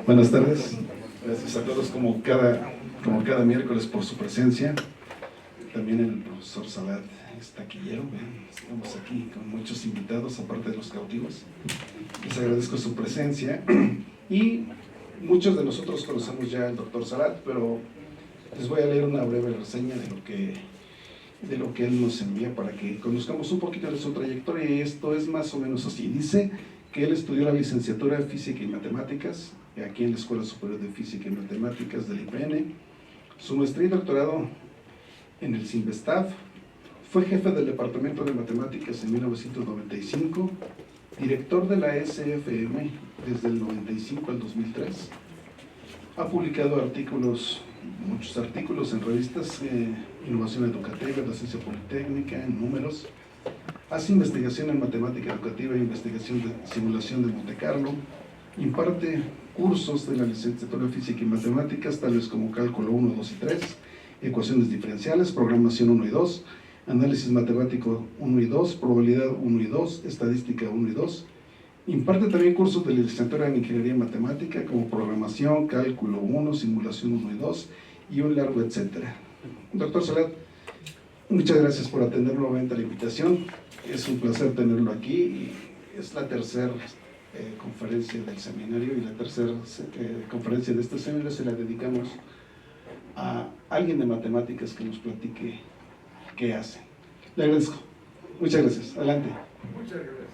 Buenas tardes, gracias a todos como cada miércoles por su presencia. También el profesor Salat es taquillero, estamos aquí con muchos invitados, aparte de los cautivos. Les agradezco su presencia y muchos de nosotros conocemos ya al doctor Salat, pero les voy a leer una breve reseña de lo que él nos envía para que conozcamos un poquito de su trayectoria, y esto es más o menos así. Dice que él estudió la licenciatura en Física y Matemáticas aquí en la Escuela Superior de Física y Matemáticas del IPN, su maestría y doctorado en el CIMBESTAF, fue jefe del Departamento de Matemáticas en 1995, director de la SFM desde el 95 al 2003, ha publicado muchos artículos en revistas, Innovación Educativa, la Ciencia Politécnica, en Números, hace investigación en matemática educativa e investigación de simulación de Monte Carlo, imparte cursos de la licenciatura en Física y Matemáticas, tales como Cálculo 1, 2 y 3, Ecuaciones diferenciales, Programación 1 y 2, Análisis matemático 1 y 2, Probabilidad 1 y 2, Estadística 1 y 2. Imparte también cursos de licenciatura en Ingeniería Matemática, como Programación, Cálculo 1, Simulación 1 y 2, y un largo etcétera. Doctor Salat, muchas gracias por atender nuevamente la invitación. Es un placer tenerlo aquí, y es la tercera conferencia del seminario, y la tercera conferencia de este seminario se la dedicamos a alguien de matemáticas que nos platique qué hace. Le agradezco. Muchas gracias. Adelante. Muchas gracias.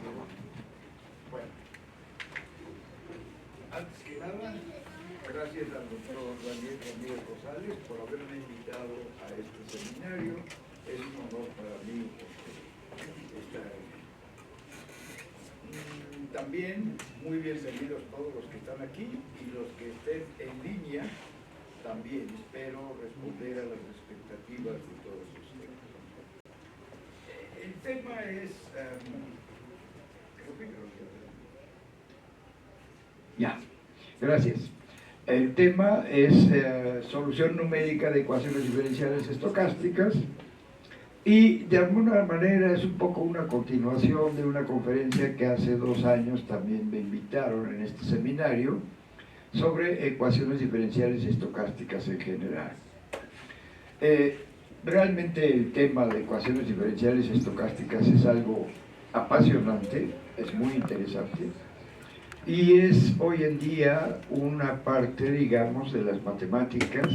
Bueno, antes que nada, gracias al doctor Daniel Ramírez Rosales por haberme invitado a este seminario. Es un honor para mí estar aquí. También muy bienvenidos todos los que están aquí y los que estén en línea. También espero responder a las expectativas de todos ustedes. El tema es... Gracias. El tema es solución numérica de ecuaciones diferenciales estocásticas, y de alguna manera es un poco una continuación de una conferencia que hace 2 años también me invitaron en este seminario sobre ecuaciones diferenciales estocásticas en general. Realmente el tema de ecuaciones diferenciales estocásticas es algo apasionante, es muy interesante, y es hoy en día una parte, digamos, de las matemáticas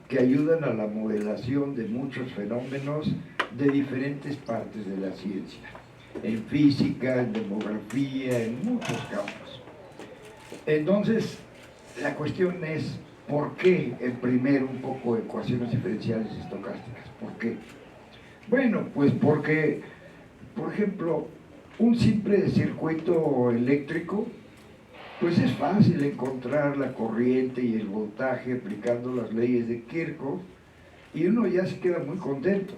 que ayudan a la modelación de muchos fenómenos de diferentes partes de la ciencia, en física, en demografía, en muchos campos. Entonces, la cuestión es, ¿por qué primero un poco ecuaciones diferenciales estocásticas? ¿Por qué? Bueno, pues porque, por ejemplo, un simple circuito eléctrico, pues es fácil encontrar la corriente y el voltaje aplicando las leyes de Kirchhoff, y uno ya se queda muy contento.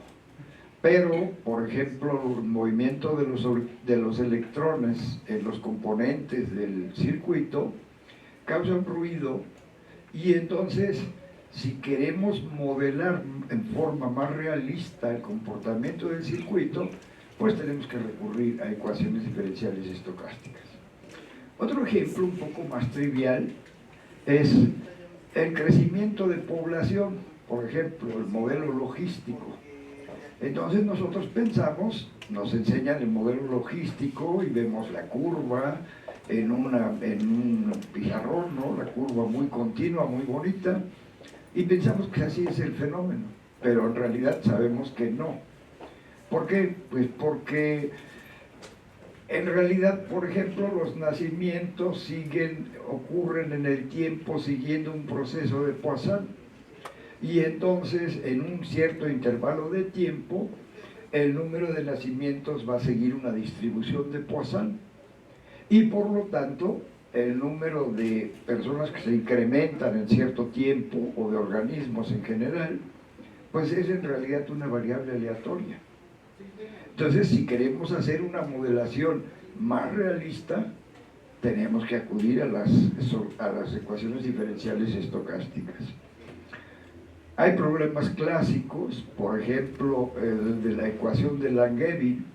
Pero, por ejemplo, el movimiento de los electrones en los componentes del circuito causa un ruido, y entonces, si queremos modelar en forma más realista el comportamiento del circuito, pues tenemos que recurrir a ecuaciones diferenciales estocásticas. Otro ejemplo un poco más trivial es el crecimiento de población, por ejemplo, el modelo logístico. Entonces nosotros pensamos, nos enseñan el modelo logístico y vemos la curva en un pizarrón, ¿no? La curva muy continua, muy bonita, y pensamos que así es el fenómeno, pero en realidad sabemos que no. ¿Por qué? Pues porque en realidad, por ejemplo, los nacimientos ocurren en el tiempo siguiendo un proceso de Poisson, y entonces en un cierto intervalo de tiempo el número de nacimientos va a seguir una distribución de Poisson, y por lo tanto el número de personas que se incrementan en cierto tiempo, o de organismos en general, pues es en realidad una variable aleatoria. Entonces, si queremos hacer una modelación más realista, tenemos que acudir a las ecuaciones diferenciales estocásticas. Hay problemas clásicos, por ejemplo, el de la ecuación de Langevin,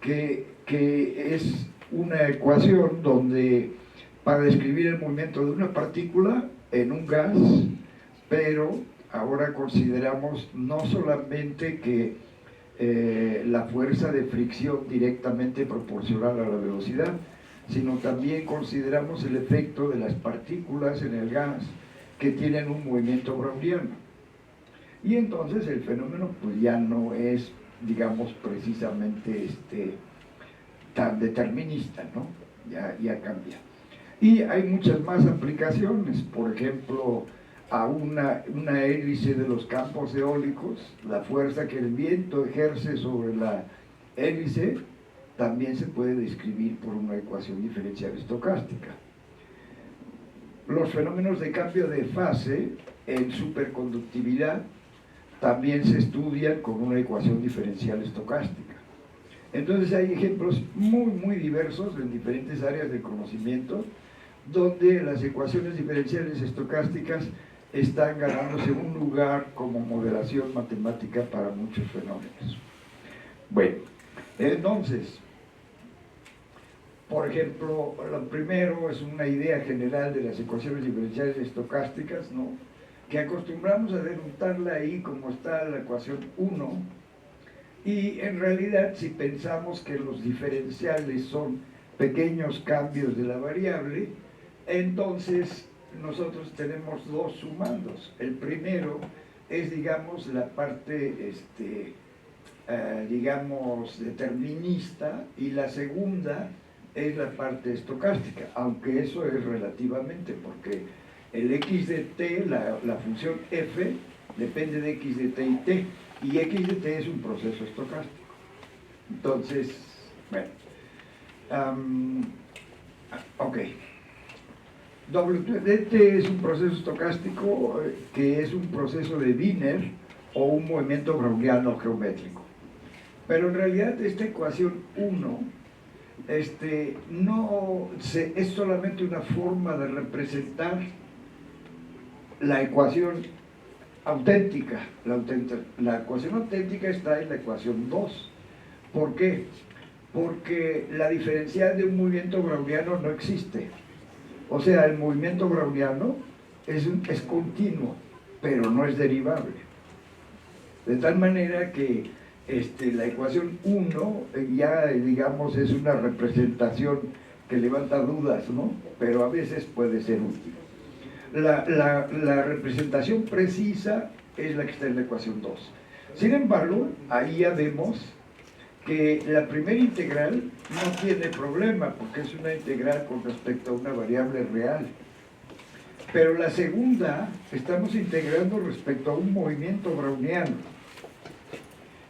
que es una ecuación donde para describir el movimiento de una partícula en un gas, pero ahora consideramos no solamente que la fuerza de fricción directamente proporcional a la velocidad, sino también consideramos el efecto de las partículas en el gas que tienen un movimiento browniano. Y entonces el fenómeno pues ya no es, digamos, precisamente tan determinista, ¿no? Ya cambia. Y hay muchas más aplicaciones, por ejemplo, a una hélice de los campos eólicos, la fuerza que el viento ejerce sobre la hélice también se puede describir por una ecuación diferencial estocástica. Los fenómenos de cambio de fase en superconductividad también se estudian con una ecuación diferencial estocástica. Entonces hay ejemplos muy diversos en diferentes áreas del conocimiento donde las ecuaciones diferenciales estocásticas están ganándose un lugar como modelación matemática para muchos fenómenos. Bueno, entonces, por ejemplo, lo primero es una idea general de las ecuaciones diferenciales estocásticas, ¿no? Que acostumbramos a denotarla ahí como está la ecuación 1, y en realidad si pensamos que los diferenciales son pequeños cambios de la variable, entonces nosotros tenemos dos sumandos. El primero es, digamos, la parte, digamos, determinista, y la segunda es la parte estocástica, aunque eso es relativamente, porque el x de t, la función f, depende de x de t y t, y x de t es un proceso estocástico. Entonces, bueno, ok. W de t es un proceso estocástico que es un proceso de Wiener o un movimiento browniano geométrico. Pero en realidad esta ecuación 1 es solamente una forma de representar la ecuación auténtica. La ecuación auténtica está en la ecuación 2. ¿Por qué? Porque la diferencial de un movimiento browniano no existe. O sea, el movimiento browniano es continuo, pero no es derivable. De tal manera que la ecuación 1 ya, digamos, es una representación que levanta dudas, ¿no? Pero a veces puede ser útil. La representación precisa es la que está en la ecuación 2. Sin embargo, ahí ya vemos que la primera integral no tiene problema, porque es una integral con respecto a una variable real. Pero la segunda, estamos integrando respecto a un movimiento browniano.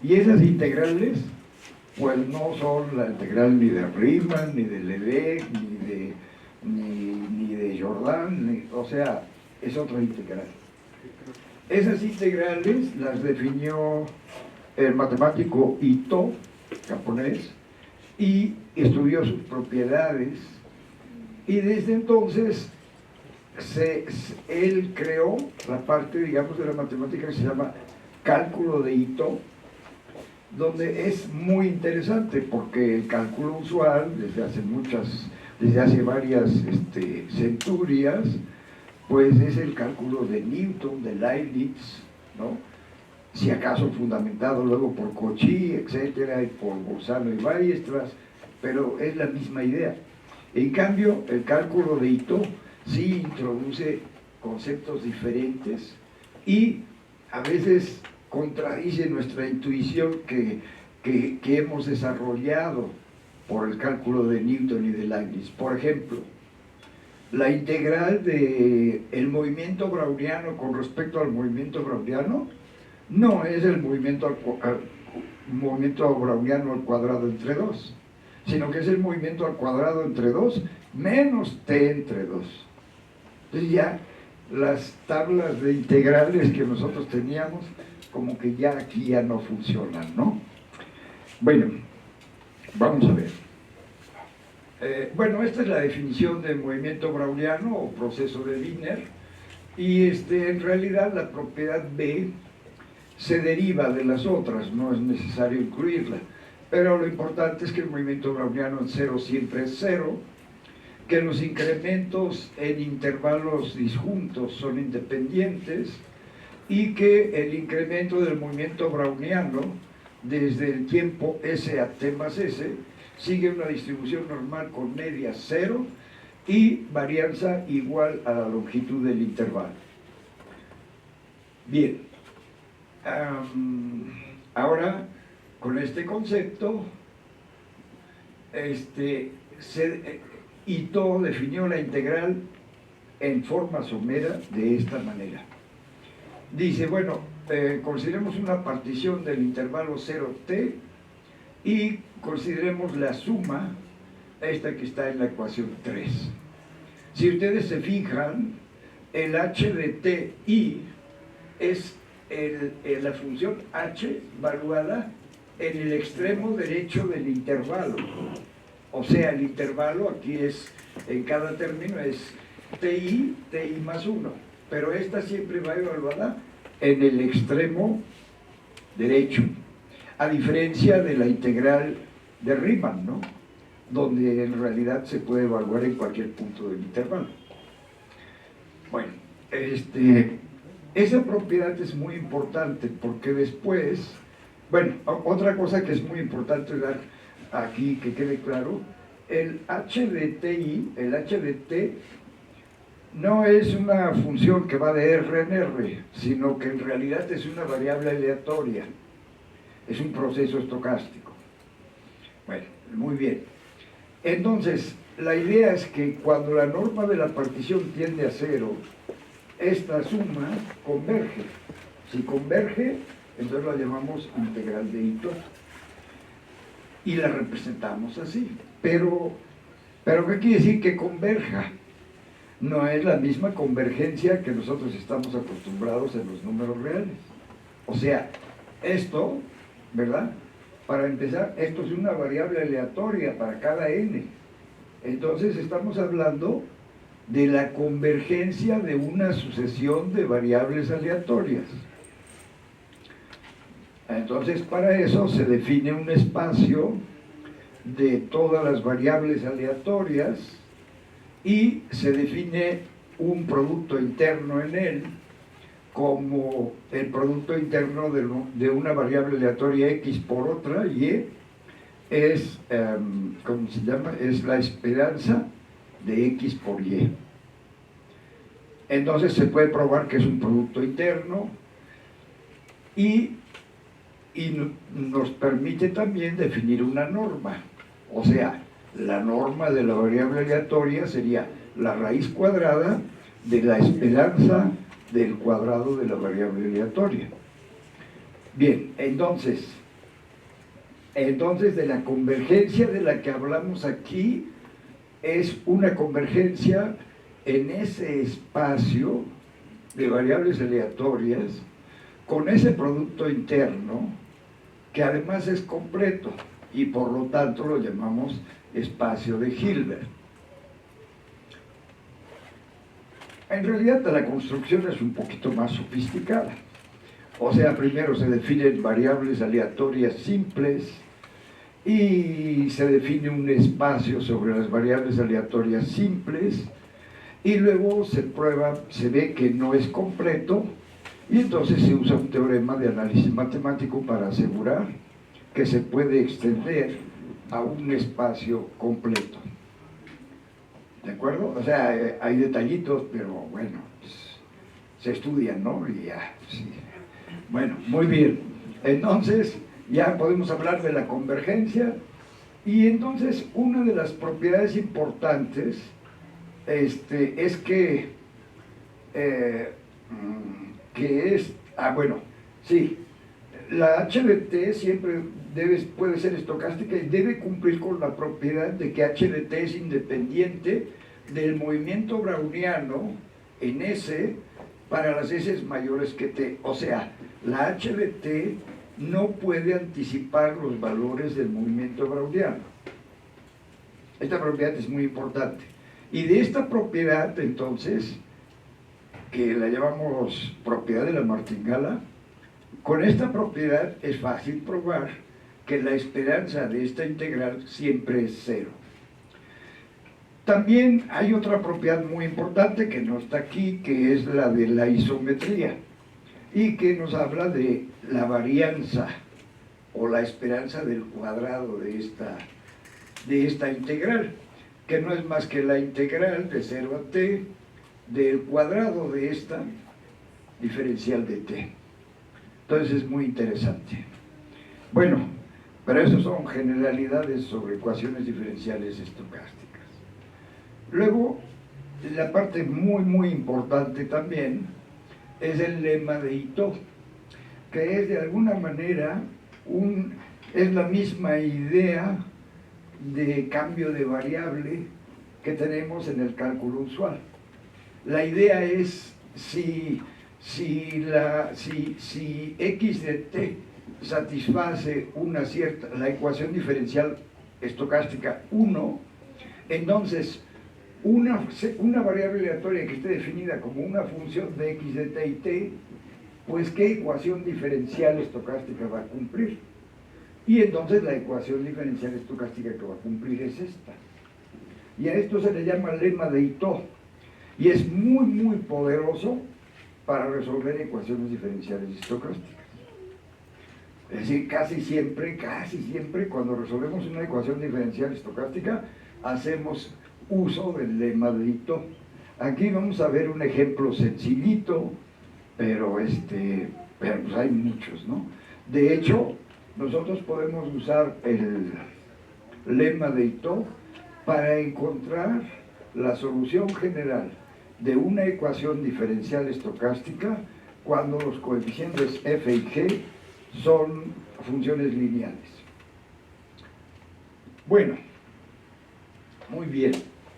Y esas integrales, pues no son la integral ni de Riemann, ni de Lebesgue, ni de Jordan, o sea, es otra integral. Esas integrales las definió el matemático Ito, japonés, y estudió sus propiedades, y desde entonces él creó la parte, digamos, de la matemática que se llama cálculo de Ito, donde es muy interesante porque el cálculo usual desde hace varias centurias, pues es el cálculo de Newton, de Leibniz, ¿no? Si acaso fundamentado luego por Cauchy, etcétera, y por Bolzano y Weierstrass, pero es la misma idea. En cambio, el cálculo de Ito sí introduce conceptos diferentes y a veces contradice nuestra intuición que hemos desarrollado por el cálculo de Newton y de Leibniz. Por ejemplo, la integral del movimiento browniano con respecto al movimiento browniano no es el movimiento browniano al cuadrado entre 2, sino que es el movimiento al cuadrado entre 2 menos t entre 2. Entonces ya las tablas de integrales que nosotros teníamos, como que ya aquí ya no funcionan, ¿no? Bueno, vamos a ver. Bueno, esta es la definición de movimiento browniano o proceso de Wiener, y en realidad la propiedad B se deriva de las otras, no es necesario incluirla, pero lo importante es que el movimiento browniano en cero siempre es cero, que los incrementos en intervalos disjuntos son independientes y que el incremento del movimiento browniano desde el tiempo S a T más S sigue una distribución normal con media 0 y varianza igual a la longitud del intervalo. Bien, ahora con este concepto, Ito definió la integral en forma somera de esta manera. Dice, bueno, consideremos una partición del intervalo 0t y consideremos la suma, esta que está en la ecuación 3. Si ustedes se fijan, el h de ti es la función h valuada en el extremo derecho del intervalo. O sea, el intervalo aquí es, en cada término es ti más 1, pero esta siempre va evaluada en el extremo derecho, a diferencia de la integral de Riemann, ¿no? Donde en realidad se puede evaluar en cualquier punto del intervalo. Bueno, esa propiedad es muy importante porque después, bueno, otra cosa que es muy importante dar aquí, que quede claro, el h de ti, el h de t, no es una función que va de R en R, sino que en realidad es una variable aleatoria, es un proceso estocástico. Bueno, muy bien. Entonces, la idea es que cuando la norma de la partición tiende a 0, esta suma converge. Si converge, entonces la llamamos integral de Ito y la representamos así. Pero ¿qué quiere decir que converja? No es la misma convergencia que nosotros estamos acostumbrados en los números reales. O sea, esto, ¿verdad? Para empezar, esto es una variable aleatoria para cada n. Entonces estamos hablando de la convergencia de una sucesión de variables aleatorias. Entonces, para eso se define un espacio de todas las variables aleatorias y se define un producto interno en él como el producto interno de una variable aleatoria x por otra, y es, ¿cómo se llama? Es la esperanza de x por y. Entonces se puede probar que es un producto interno y nos permite también definir una norma. O sea, la norma de la variable aleatoria sería la raíz cuadrada de la esperanza del cuadrado de la variable aleatoria. Bien, entonces de la convergencia de la que hablamos aquí, es una convergencia en ese espacio de variables aleatorias con ese producto interno que además es completo y por lo tanto lo llamamos espacio de Hilbert. En realidad la construcción es un poquito más sofisticada. O sea, primero se definen variables aleatorias simples y se define un espacio sobre las variables aleatorias simples y luego se prueba, se ve que no es completo y entonces se usa un teorema de análisis matemático para asegurar que se puede extender a un espacio completo. ¿De acuerdo? O sea, hay detallitos, pero bueno, pues, se estudian, ¿no? Y ya, sí. Bueno, muy bien. Entonces, ya podemos hablar de la convergencia. Y entonces, una de las propiedades importantes es que bueno, sí, la h de t siempre puede ser estocástica y debe cumplir con la propiedad de que h de t es independiente del movimiento browniano en S para las S mayores que t. O sea, la h de t no puede anticipar los valores del movimiento browniano. Esta propiedad es muy importante. Y de esta propiedad, entonces, que la llamamos propiedad de la martingala, con esta propiedad es fácil probar que la esperanza de esta integral siempre es 0. También hay otra propiedad muy importante que no está aquí, que es la de la isometría, y que nos habla de la varianza o la esperanza del cuadrado de esta integral, que no es más que la integral de 0 a t del cuadrado de esta diferencial de t. Entonces es muy interesante. Bueno, pero eso son generalidades sobre ecuaciones diferenciales estocásticas. Luego, la parte muy importante también es el lema de Ito, que es de alguna manera es la misma idea de cambio de variable que tenemos en el cálculo usual. La idea es si x de t satisface la ecuación diferencial estocástica 1, entonces una variable aleatoria que esté definida como una función de x de t y t, pues ¿qué ecuación diferencial estocástica va a cumplir? Y entonces la ecuación diferencial estocástica que va a cumplir es esta. Y a esto se le llama lema de Ito. Y es muy poderoso para resolver ecuaciones diferenciales estocásticas. Es decir, casi siempre, cuando resolvemos una ecuación diferencial estocástica, hacemos uso del lema de Ito. Aquí vamos a ver un ejemplo sencillito, pero pues hay muchos, ¿no? De hecho, nosotros podemos usar el lema de Ito para encontrar la solución general de una ecuación diferencial estocástica cuando los coeficientes f y g son funciones lineales. Bueno, muy bien.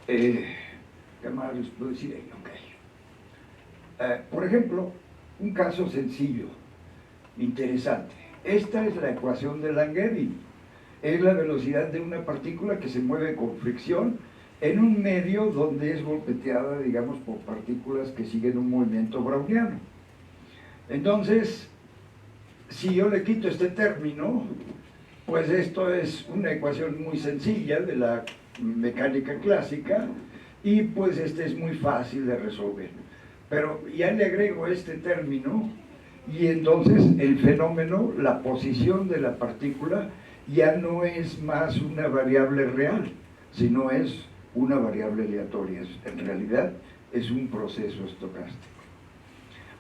¿Qué más les puedo decir ahí? Okay. Por ejemplo, un caso sencillo, interesante. Esta es la ecuación de Langevin. Es la velocidad de una partícula que se mueve con fricción en un medio donde es golpeteada, digamos, por partículas que siguen un movimiento browniano. Entonces, si yo le quito este término, pues esto es una ecuación muy sencilla de la mecánica clásica y pues es muy fácil de resolver. Pero ya le agrego este término y entonces el fenómeno, la posición de la partícula, ya no es más una variable real, sino es una variable aleatoria. En realidad es un proceso estocástico.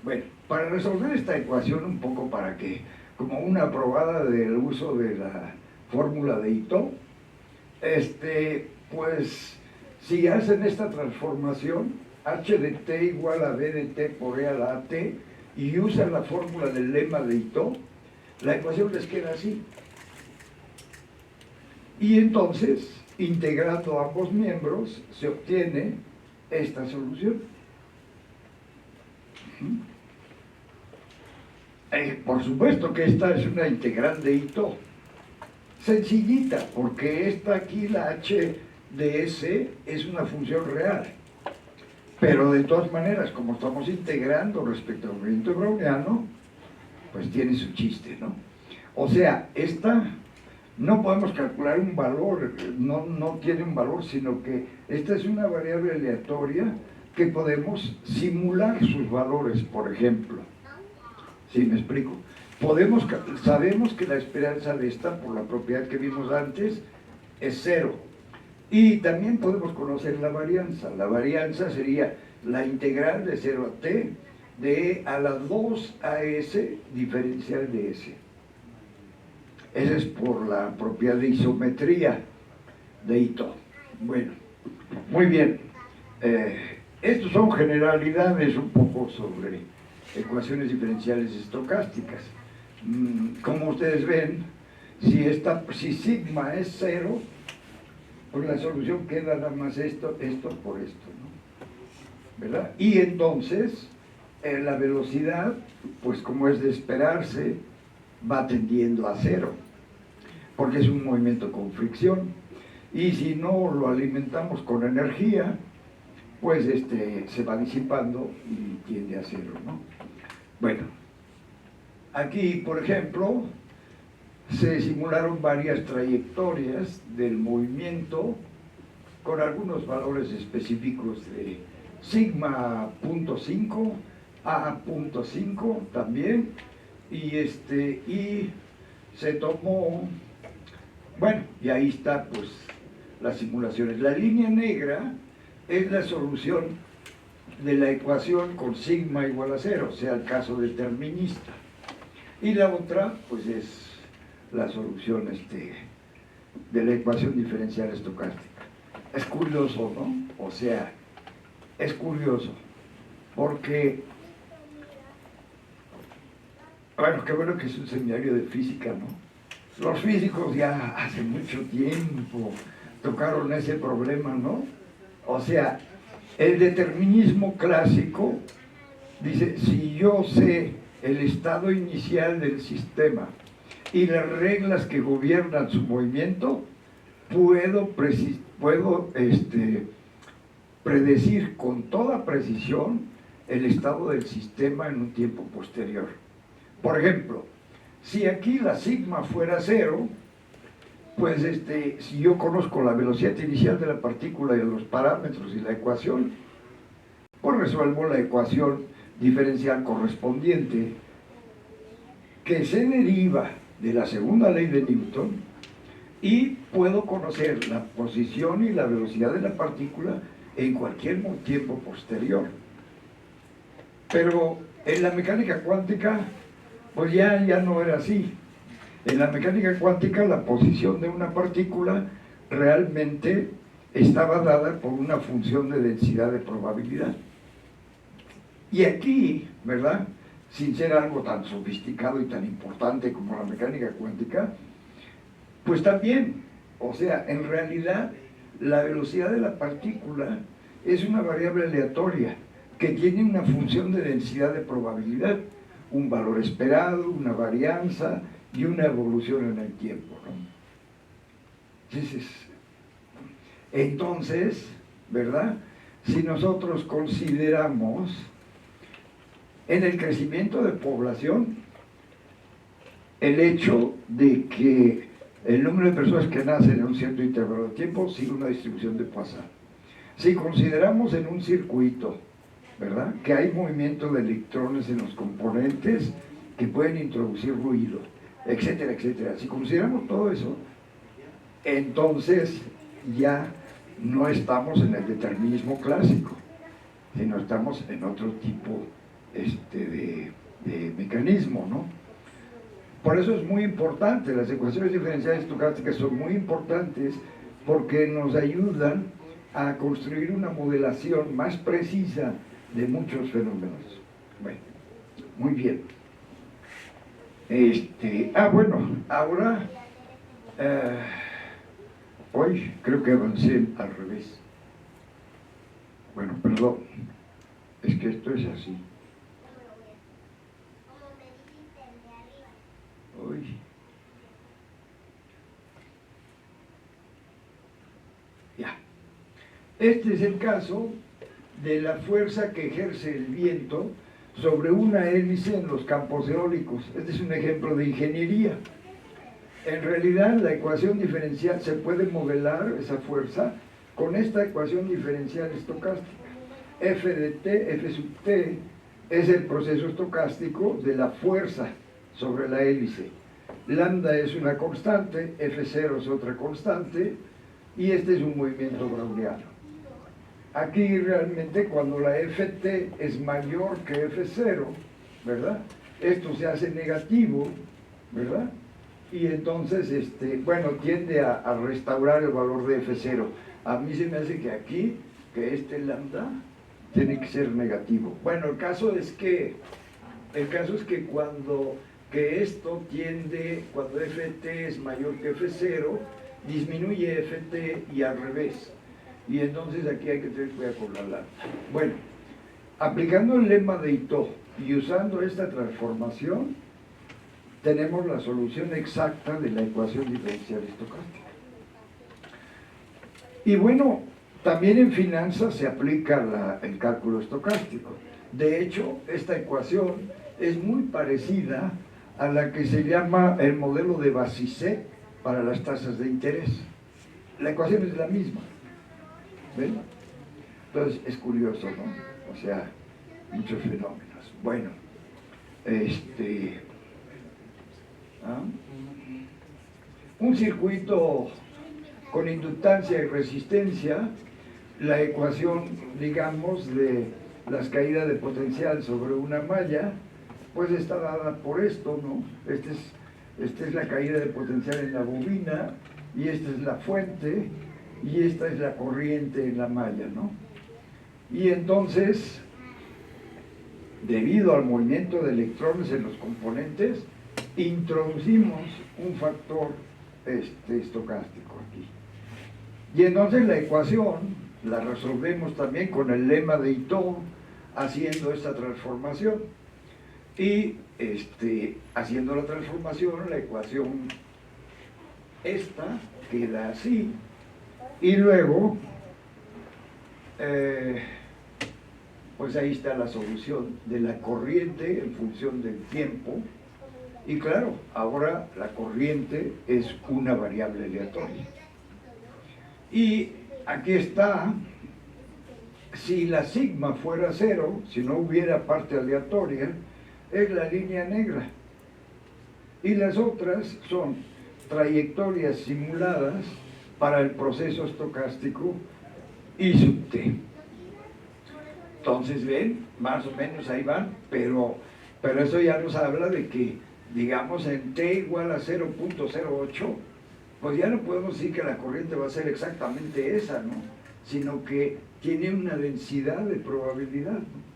Bueno, para resolver esta ecuación un poco para que, como una probada del uso de la fórmula de Ito, pues si hacen esta transformación, h de t igual a b de t por e a la at, y usan la fórmula del lema de Ito, la ecuación les queda así. Y entonces, integrando ambos miembros, se obtiene esta solución. Por supuesto que esta es una integral de Ito, sencillita, porque esta aquí, la h de s, es una función real. Pero de todas maneras, como estamos integrando respecto al movimiento browniano, pues tiene su chiste, ¿no? O sea, esta no podemos calcular un valor, no tiene un valor, sino que esta es una variable aleatoria que podemos simular sus valores, por ejemplo. ¿Sí me explico? Sabemos que la esperanza de esta, por la propiedad que vimos antes, es 0. Y también podemos conocer la varianza. La varianza sería la integral de 0 a t de e a la 2as diferencial de s. Esa es por la propiedad de isometría de Ito. Bueno, muy bien. Estos son generalidades un poco sobre ecuaciones diferenciales estocásticas. Como ustedes ven, si sigma es 0, pues la solución queda nada más esto por esto, ¿no? ¿Verdad? Y entonces, la velocidad, pues como es de esperarse, va tendiendo a 0, porque es un movimiento con fricción. Y si no lo alimentamos con energía, pues se va disipando y tiende a 0, ¿no? Bueno, aquí, por ejemplo, se simularon varias trayectorias del movimiento con algunos valores específicos de sigma punto 5, A.5 también, y se tomó, bueno, y ahí está pues las simulaciones. La línea negra es la solución de la ecuación con sigma igual a 0, o sea, el caso determinista. Y la otra, pues es la solución de la ecuación diferencial estocástica. Es curioso, ¿no? O sea, es curioso, porque, bueno, qué bueno que es un seminario de física, ¿no? Los físicos ya hace mucho tiempo tocaron ese problema, ¿no? O sea, el determinismo clásico dice, si yo sé el estado inicial del sistema y las reglas que gobiernan su movimiento, puedo predecir con toda precisión el estado del sistema en un tiempo posterior. Por ejemplo, si aquí la sigma fuera 0, pues si yo conozco la velocidad inicial de la partícula y los parámetros y la ecuación, pues resuelvo la ecuación diferencial correspondiente que se deriva de la segunda ley de Newton, y puedo conocer la posición y la velocidad de la partícula en cualquier tiempo posterior. Pero en la mecánica cuántica, pues ya no era así. En la mecánica cuántica la posición de una partícula realmente estaba dada por una función de densidad de probabilidad. Y aquí, ¿verdad?, sin ser algo tan sofisticado y tan importante como la mecánica cuántica, pues también, o sea, en realidad la velocidad de la partícula es una variable aleatoria que tiene una función de densidad de probabilidad, un valor esperado, una varianza y una evolución en el tiempo, ¿no? Entonces, ¿verdad?, si nosotros consideramos en el crecimiento de población el hecho de que el número de personas que nacen en un cierto intervalo de tiempo sigue una distribución de Poisson. Si consideramos en un circuito, ¿verdad?, que hay movimiento de electrones en los componentes que pueden introducir ruido, etcétera, etcétera. Si consideramos todo eso, entonces ya no estamos en el determinismo clásico, sino estamos en otro tipo de mecanismo, ¿no? Por eso es muy importante, las ecuaciones diferenciales estocásticas son muy importantes porque nos ayudan a construir una modelación más precisa de muchos fenómenos. Bueno, muy bien. Bueno, ahora, hoy creo que avancé al revés. Bueno, perdón, es que esto es así. Uy. Ya. Este es el caso de la fuerza que ejerce el viento sobre una hélice en los campos eólicos. Este es un ejemplo de ingeniería. En realidad, la ecuación diferencial se puede modelar, esa fuerza, con esta ecuación diferencial estocástica. F de t, F sub t, es el proceso estocástico de la fuerza sobre la hélice. Lambda es una constante, F0 es otra constante, y este es un movimiento browniano. Aquí realmente cuando la Ft es mayor que F0, ¿verdad?, esto se hace negativo, ¿verdad?, y entonces, bueno, tiende a restaurar el valor de F0. A mí se me hace que aquí, que este lambda tiene que ser negativo. Bueno, el caso es que cuando Ft es mayor que F0, disminuye Ft y al revés. Y entonces aquí hay que tener cuidado con la lambda. Bueno, aplicando el lema de Ito y usando esta transformación, tenemos la solución exacta de la ecuación diferencial estocástica. Y bueno, también en finanzas se aplica el cálculo estocástico. De hecho, esta ecuación es muy parecida a la que se llama el modelo de Basicet para las tasas de interés. La ecuación es la misma. ¿Ven? Entonces es curioso, ¿no? O sea, muchos fenómenos. Bueno, ¿ah? Un circuito con inductancia y resistencia, la ecuación, digamos, de las caídas de potencial sobre una malla, pues está dada por esto, ¿no? Esta es la caída de potencial en la bobina, y esta es la fuente, y esta es la corriente en la malla, ¿no? Y entonces, debido al movimiento de electrones en los componentes, introducimos un factor estocástico aquí. Y entonces la ecuación la resolvemos también con el lema de Ito, haciendo esta transformación. Y haciendo la transformación, la ecuación esta queda así. Y luego, pues ahí está la solución de la corriente en función del tiempo. Y claro, ahora la corriente es una variable aleatoria. Y aquí está, si la sigma fuera cero, si no hubiera parte aleatoria, es la línea negra. Y las otras son trayectorias simuladas para el proceso estocástico I sub t. Entonces, ven, más o menos ahí van, pero eso ya nos habla de que, digamos, en t igual a 0.08, pues ya no podemos decir que la corriente va a ser exactamente esa, ¿no? Sino que tiene una densidad de probabilidad, ¿no?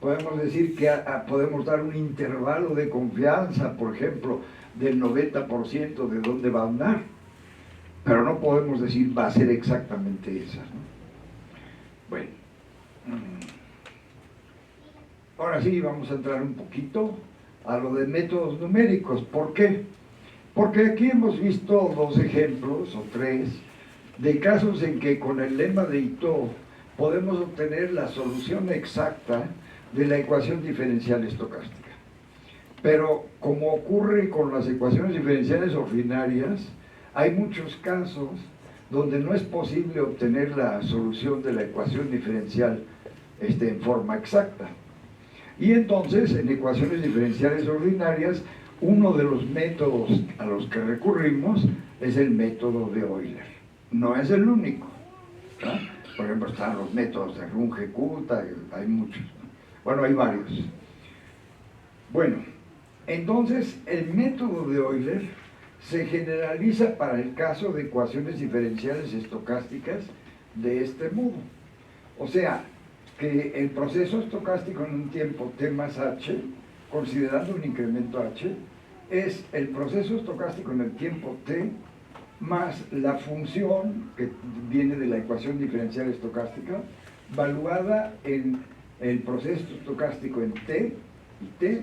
Podemos decir que podemos dar un intervalo de confianza, por ejemplo, del 90% de dónde va a andar, pero no podemos decir va a ser exactamente esa, ¿no? Bueno, ahora sí vamos a entrar un poquito a lo de métodos numéricos. ¿Por qué? Porque aquí hemos visto dos ejemplos, o tres, de casos en que con el lema de Ito podemos obtener la solución exacta de la ecuación diferencial estocástica. Pero como ocurre con las ecuaciones diferenciales ordinarias, hay muchos casos donde no es posible obtener la solución de la ecuación diferencial en forma exacta. Y entonces, en ecuaciones diferenciales ordinarias, uno de los métodos a los que recurrimos es el método de Euler. No es el único, ¿no? Por ejemplo, están los métodos de Runge-Kutta, hay muchos, ¿no? Bueno, hay varios. Bueno, entonces el método de Euler se generaliza para el caso de ecuaciones diferenciales estocásticas de este modo. O sea, que el proceso estocástico en un tiempo t más h, considerando un incremento h, es el proceso estocástico en el tiempo t más la función que viene de la ecuación diferencial estocástica, valuada en el proceso estocástico en t y t,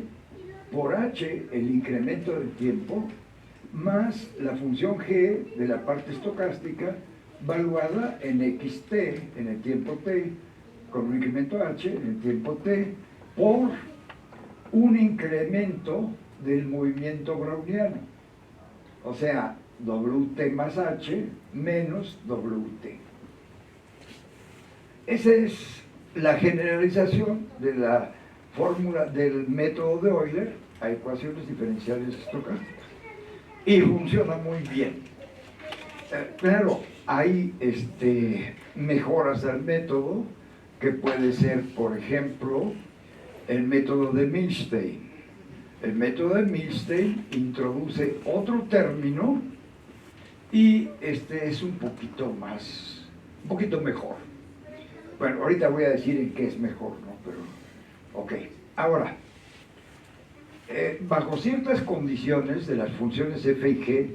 por h, el incremento del tiempo, más la función g de la parte estocástica, valuada en xt, en el tiempo t, con un incremento h en el tiempo t, por un incremento del movimiento browniano. O sea, Wt más h menos Wt. Esa es la generalización de la fórmula del método de Euler a ecuaciones diferenciales estocásticas. Y funciona muy bien. Claro, hay mejoras al método, que puede ser, por ejemplo, el método de Milstein. El método de Milstein introduce otro término y es un poquito mejor. Bueno, ahorita voy a decir en qué es mejor, ¿no? Pero, ok. Ahora, bajo ciertas condiciones de las funciones f y g,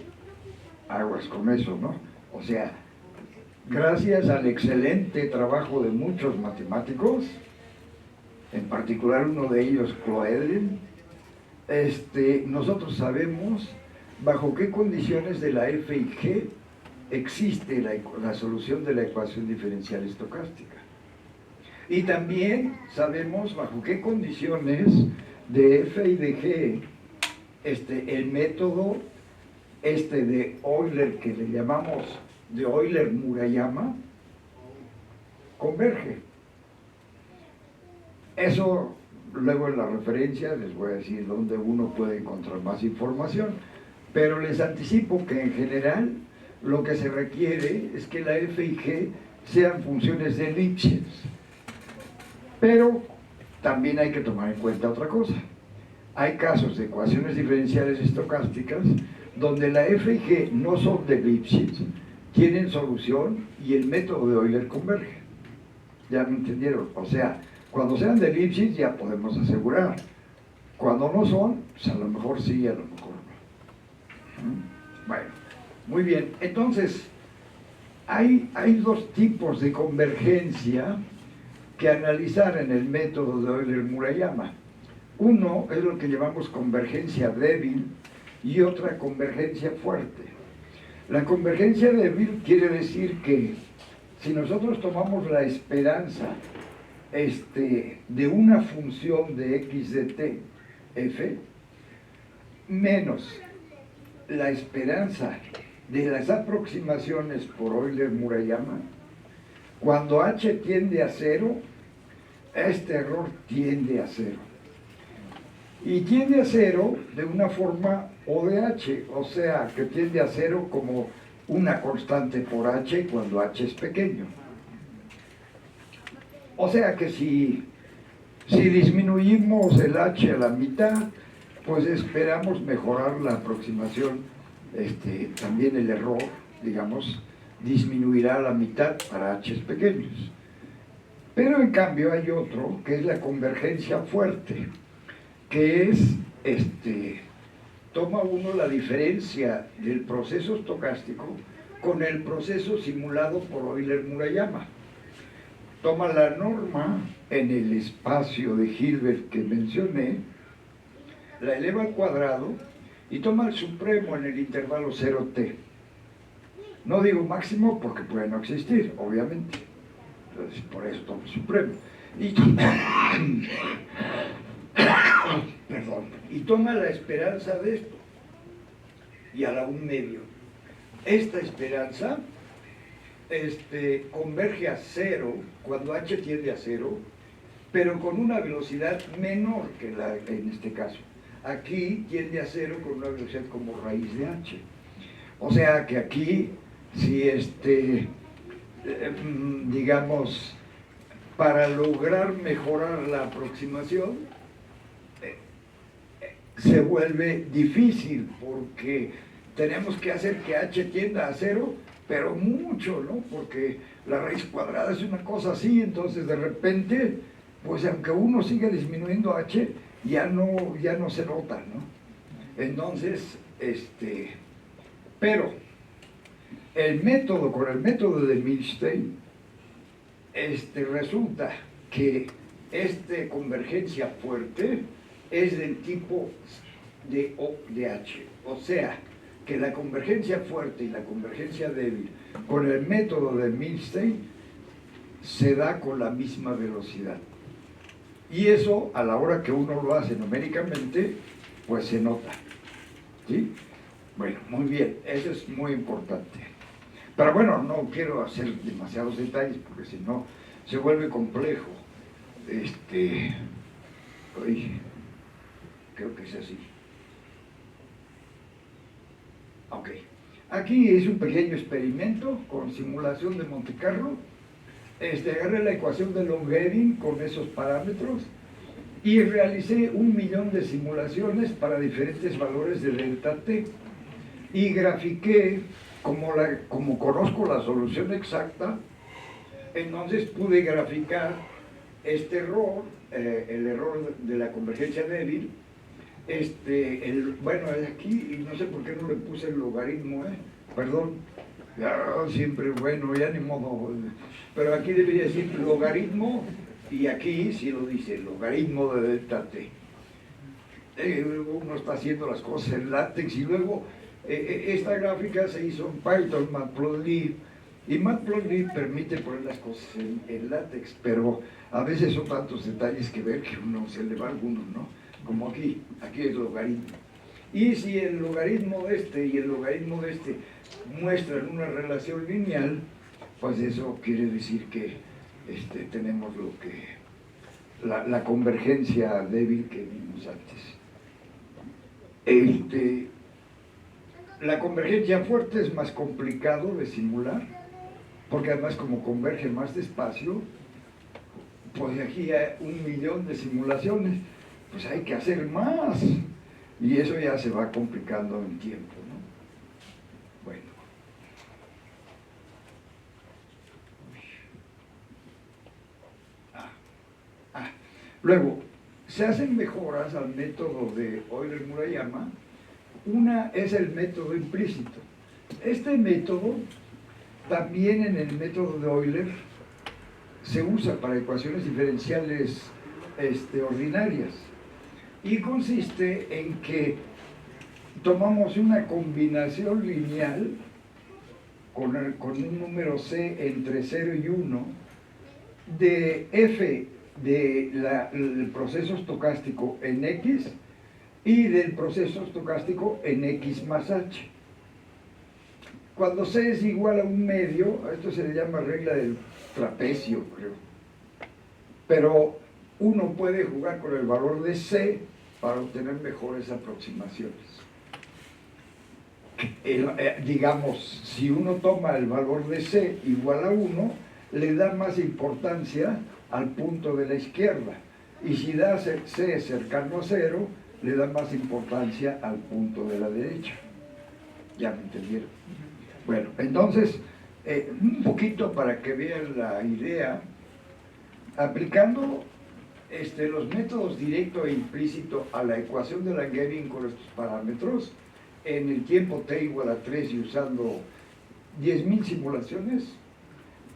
aguas con eso, ¿no? O sea, gracias al excelente trabajo de muchos matemáticos, en particular uno de ellos, Cloedren, nosotros sabemos bajo qué condiciones de la f y g existe la solución de la ecuación diferencial estocástica. Y también sabemos bajo qué condiciones de f y de g el método de Euler, que le llamamos de Euler-Murayama, converge. Eso, luego en la referencia les voy a decir dónde uno puede encontrar más información, pero les anticipo que en general lo que se requiere es que la f y g sean funciones de Lipschitz. Pero también hay que tomar en cuenta otra cosa. Hay casos de ecuaciones diferenciales estocásticas donde la f y g no son de Lipschitz, tienen solución y el método de Euler converge. ¿Ya me entendieron? O sea, cuando sean de Lipschitz ya podemos asegurar. Cuando no son, pues a lo mejor sí, a lo mejor no. Bueno, muy bien. Entonces, hay dos tipos de convergencia que analizar en el método de Euler-Murayama. Uno es lo que llamamos convergencia débil y otra convergencia fuerte. La convergencia débil quiere decir que si nosotros tomamos la esperanza de una función de x de t, f, menos la esperanza de las aproximaciones por Euler-Murayama, cuando h tiende a 0, este error tiende a 0. Y tiende a 0 de una forma O de h, o sea, que tiende a 0 como una constante por h cuando h es pequeño. O sea que si disminuimos el h a la mitad, pues esperamos mejorar la aproximación, también el error, digamos, disminuirá a la mitad para h's pequeños. Pero en cambio hay otro, que es la convergencia fuerte, que es, toma uno la diferencia del proceso estocástico con el proceso simulado por Euler-Murayama. Toma la norma en el espacio de Hilbert que mencioné, la eleva al cuadrado y toma el supremo en el intervalo 0t. No digo máximo porque puede no existir, obviamente. Entonces, por eso toma el supremo. Y toma la esperanza de esto y a la 1/2. Esta esperanza converge a 0 cuando h tiende a 0, pero con una velocidad menor que la en este caso. Aquí tiende a 0 con una velocidad como raíz de h. O sea que aquí, si digamos, para lograr mejorar la aproximación, se vuelve difícil porque tenemos que hacer que h tienda a 0, pero mucho, ¿no? Porque la raíz cuadrada es una cosa así, entonces de repente, pues aunque uno siga disminuyendo h, ya no se nota, ¿no? Entonces, pero con el método de Milstein, resulta que convergencia fuerte es del tipo de O de H. O sea, que la convergencia fuerte y la convergencia débil con el método de Milstein se da con la misma velocidad. Y eso, a la hora que uno lo hace numéricamente, pues se nota. ¿Sí? Bueno, muy bien, eso es muy importante. Pero bueno, no quiero hacer demasiados detalles porque si no se vuelve complejo. Creo que es así. Ok. Aquí es un pequeño experimento con simulación de Monte Carlo. Agarré la ecuación de Longevin con esos parámetros y realicé 1.000.000 de simulaciones para diferentes valores de delta t. Y grafiqué, como conozco la solución exacta, entonces pude graficar este error, el error de la convergencia débil. Bueno, aquí, no sé por qué no le puse el logaritmo, perdón, siempre, bueno, ya ni modo, pero aquí debería decir logaritmo, y aquí sí lo dice, logaritmo de delta t. Uno está haciendo las cosas en LaTeX, y luego esta gráfica se hizo en Python, Matplotlib, y Matplotlib permite poner las cosas en LaTeX, pero a veces son tantos detalles que ver que uno se le va a algunos, ¿no? Como aquí es logaritmo. Y si el logaritmo de y el logaritmo de muestran una relación lineal, pues eso quiere decir que tenemos lo que la convergencia débil que vimos antes. La convergencia fuerte es más complicado de simular, porque además como converge más despacio, pues aquí hay 1.000.000 de simulaciones, pues hay que hacer más, y eso ya se va complicando en tiempo, ¿no? Bueno. Luego, se hacen mejoras al método de Euler-Murayama. Una es el método implícito. Este método, también en el método de Euler, se usa para ecuaciones diferenciales ordinarias, y consiste en que tomamos una combinación lineal con un número c entre 0 y 1 de f del proceso estocástico en x y del proceso estocástico en x más h. Cuando c es igual a 1/2, a esto se le llama regla del trapecio, creo. Pero uno puede jugar con el valor de c para obtener mejores aproximaciones. Digamos, si uno toma el valor de c igual a 1, le da más importancia al punto de la izquierda, y si da c cercano a 0, le da más importancia al punto de la derecha. ¿Ya me entendieron? Bueno, entonces, un poquito para que vean la idea, aplicando los métodos directo e implícito a la ecuación de Langevin con estos parámetros, en el tiempo t igual a 3 y usando 10.000 simulaciones,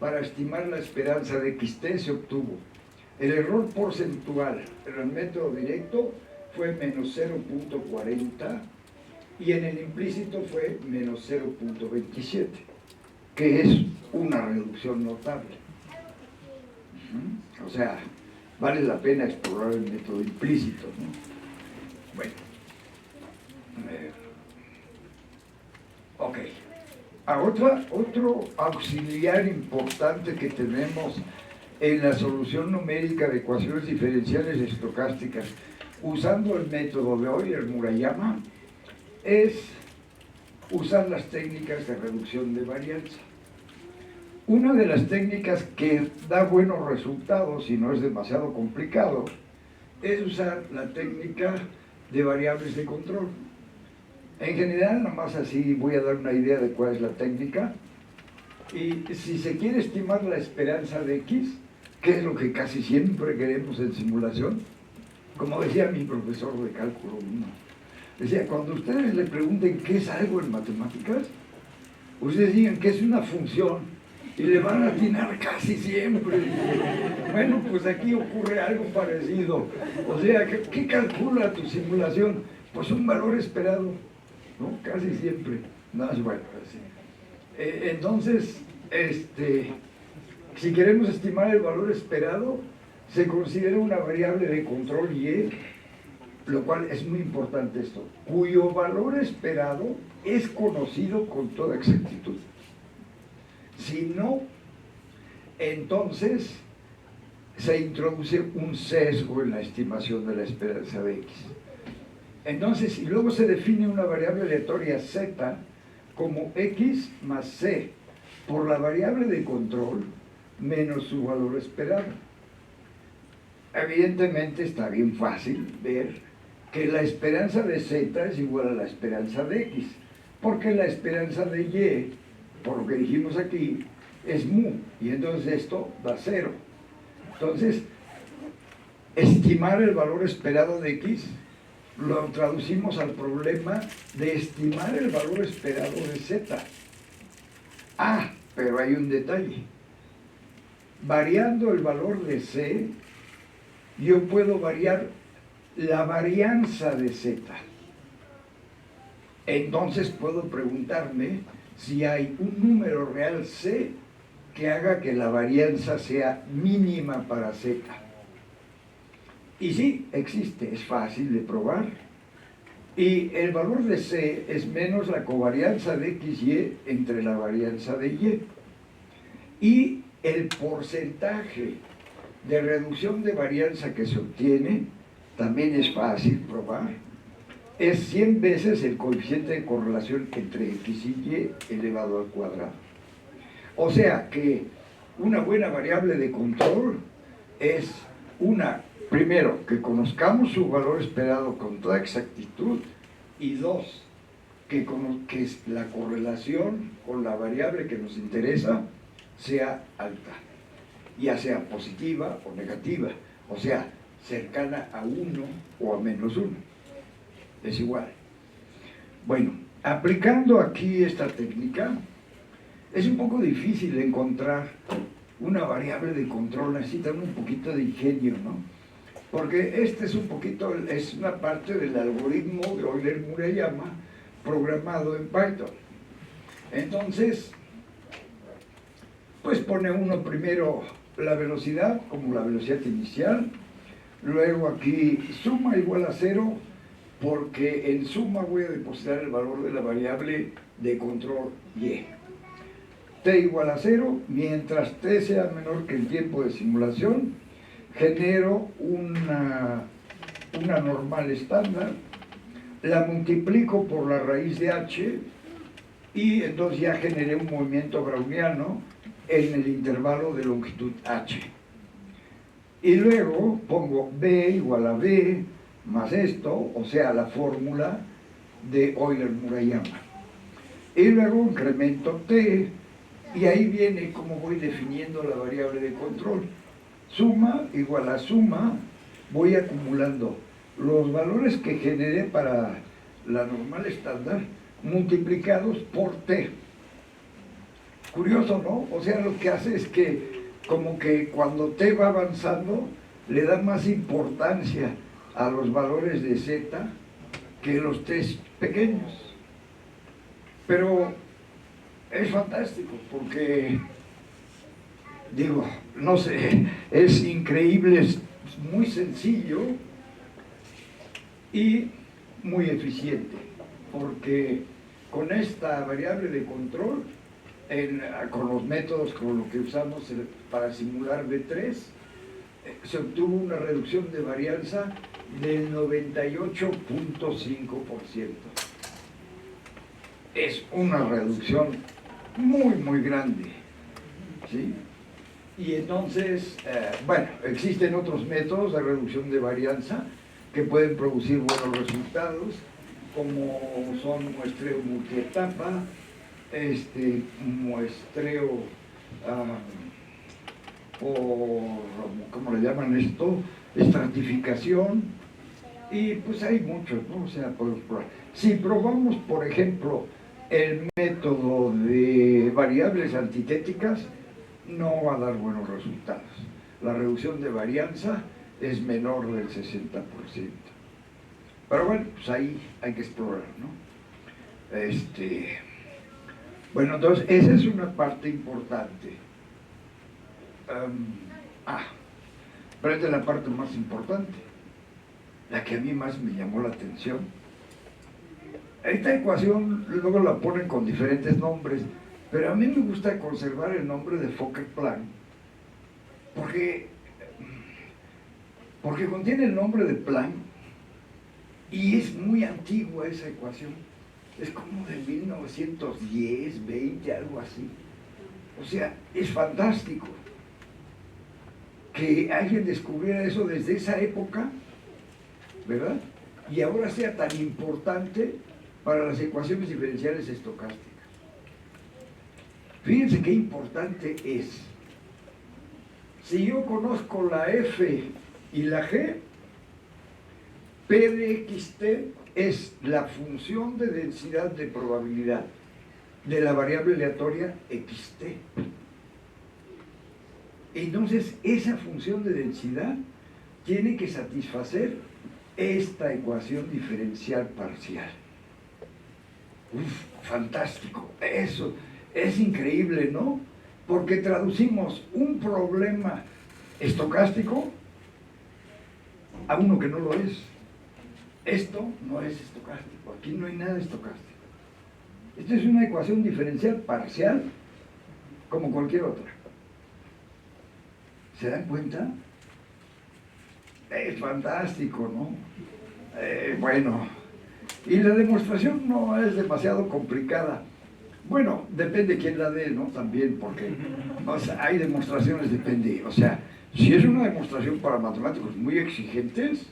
para estimar la esperanza de XT se obtuvo. El error porcentual en el método directo fue menos 0.40 y en el implícito fue menos 0.27, que es una reducción notable. O sea, vale la pena explorar el método implícito, ¿no? Bueno. Ok. Otro auxiliar importante que tenemos en la solución numérica de ecuaciones diferenciales estocásticas usando el método de Euler-Murayama es usar las técnicas de reducción de varianza. Una de las técnicas que da buenos resultados y no es demasiado complicado es usar la técnica de variables de control. En general, nomás así voy a dar una idea de cuál es la técnica. Y si se quiere estimar la esperanza de x, que es lo que casi siempre queremos en simulación, como decía mi profesor de cálculo 1, decía, cuando ustedes le pregunten qué es algo en matemáticas, ustedes digan que es una función y le van a atinar casi siempre. Bueno, pues aquí ocurre algo parecido. O sea, ¿qué calcula tu simulación? Pues un valor esperado, ¿no? Casi siempre. No, es bueno, así. Entonces, si queremos estimar el valor esperado, se considera una variable de control y, lo cual es muy importante esto, cuyo valor esperado es conocido con toda exactitud. Si no, entonces se introduce un sesgo en la estimación de la esperanza de x. Entonces, y luego se define una variable aleatoria z como x más c por la variable de control menos su valor esperado. Evidentemente está bien fácil ver que la esperanza de z es igual a la esperanza de x, porque la esperanza de y, por lo que dijimos aquí, es mu, y entonces esto da 0. Entonces, estimar el valor esperado de x lo traducimos al problema de estimar el valor esperado de z. Pero hay un detalle. Variando el valor de c, yo puedo variar la varianza de z. Entonces puedo preguntarme si hay un número real c que haga que la varianza sea mínima para z. Y sí, existe, es fácil de probar. Y el valor de c es menos la covarianza de xy entre la varianza de y. Y el porcentaje de reducción de varianza que se obtiene, también es fácil probar, es 100 veces el coeficiente de correlación entre x y y elevado al cuadrado. O sea que una buena variable de control es primero, que conozcamos su valor esperado con toda exactitud, y dos, que la correlación con la variable que nos interesa sea alta, ya sea positiva o negativa, o sea, cercana a 1 o a menos 1. Es igual. Bueno, aplicando aquí esta técnica, es un poco difícil encontrar una variable de control, necesitan un poquito de ingenio, ¿no? Porque este es una parte del algoritmo de Euler-Murayama programado en Python. Entonces, pues pone uno primero la velocidad como la velocidad inicial, luego aquí suma igual a 0, porque en suma voy a depositar el valor de la variable de control y. T igual a 0, mientras t sea menor que el tiempo de simulación, genero una normal estándar, la multiplico por la raíz de h, y entonces ya generé un movimiento browniano en el intervalo de longitud h. Y luego pongo b igual a b más esto, o sea, la fórmula de Euler-Murayama. Y luego incremento t, y ahí viene cómo voy definiendo la variable de control. Suma igual a suma, voy acumulando los valores que generé para la normal estándar multiplicados por t. Curioso, ¿no? O sea, lo que hace es que como que cuando t va avanzando le da más importancia a los valores de z que los t pequeños. Pero es fantástico porque, digo, no sé, es increíble, es muy sencillo y muy eficiente, porque con esta variable de control, con los métodos con los que usamos para simular B3, se obtuvo una reducción de varianza del 98.5%. Es una reducción muy grande, ¿sí? Y entonces, bueno, existen otros métodos de reducción de varianza que pueden producir buenos resultados, como son muestreo multietapa, muestreo ¿cómo le llaman esto? Estratificación, y pues hay muchos, ¿no? O sea, si probamos, por ejemplo, el método de variables antitéticas, no va a dar buenos resultados. La reducción de varianza es menor del 60%. Pero bueno, pues ahí hay que explorar, ¿no? Bueno, entonces, esa es una parte importante. Pero esta es la parte más importante, la que a mí más me llamó la atención. Esta ecuación luego la ponen con diferentes nombres, pero a mí me gusta conservar el nombre de Fokker-Planck, porque contiene el nombre de Planck y es muy antigua esa ecuación. Es como de 1910, 20, algo así. O sea, es fantástico que alguien descubriera eso desde esa época, ¿verdad? Y ahora sea tan importante para las ecuaciones diferenciales estocásticas. Fíjense qué importante es. Si yo conozco la F y la G, P de xt es la función de densidad de probabilidad de la variable aleatoria xt. Entonces, esa función de densidad tiene que satisfacer esta ecuación diferencial parcial. Fantástico, eso es increíble, ¿no? Porque traducimos un problema estocástico a uno que no lo es. Esto no es estocástico, aquí no hay nada estocástico. Esta es una ecuación diferencial parcial como cualquier otra. ¿Se dan cuenta? Es fantástico, ¿no? Bueno, y la demostración no es demasiado complicada. Bueno, depende quién la dé, ¿no? También, porque o sea, hay demostraciones, depende. O sea, si es una demostración para matemáticos muy exigentes,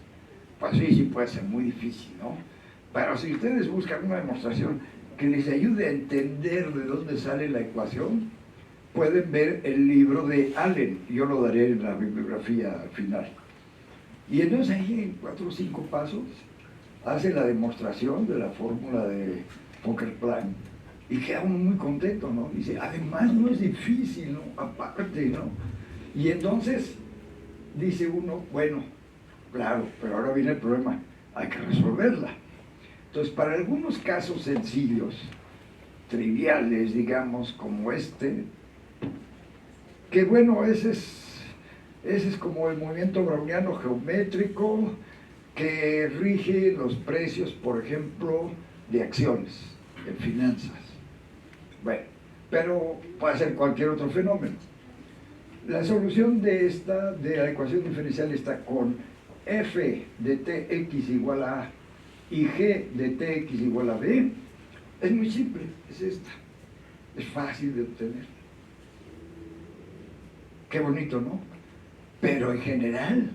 pues sí puede ser muy difícil, ¿no? Pero si ustedes buscan una demostración que les ayude a entender de dónde sale la ecuación, pueden ver el libro de Allen. Yo lo daré en la bibliografía final. Y entonces ahí en 4 o 5 pasos hace la demostración de la fórmula de Fokker-Planck y queda uno muy contento, ¿no? Dice, además no es difícil, ¿no? Aparte, ¿no? Y entonces dice uno, bueno, claro, pero ahora viene el problema, hay que resolverla. Entonces, para algunos casos sencillos, triviales, digamos, como este, que bueno, ese es como el movimiento browniano geométrico que rige los precios, por ejemplo, de acciones, en finanzas. Bueno, pero puede ser cualquier otro fenómeno. La solución de la ecuación diferencial está con f de tx igual a A y g de tx igual a b. Es muy simple, es esta. Es fácil de obtener. Qué bonito, ¿no? Pero en general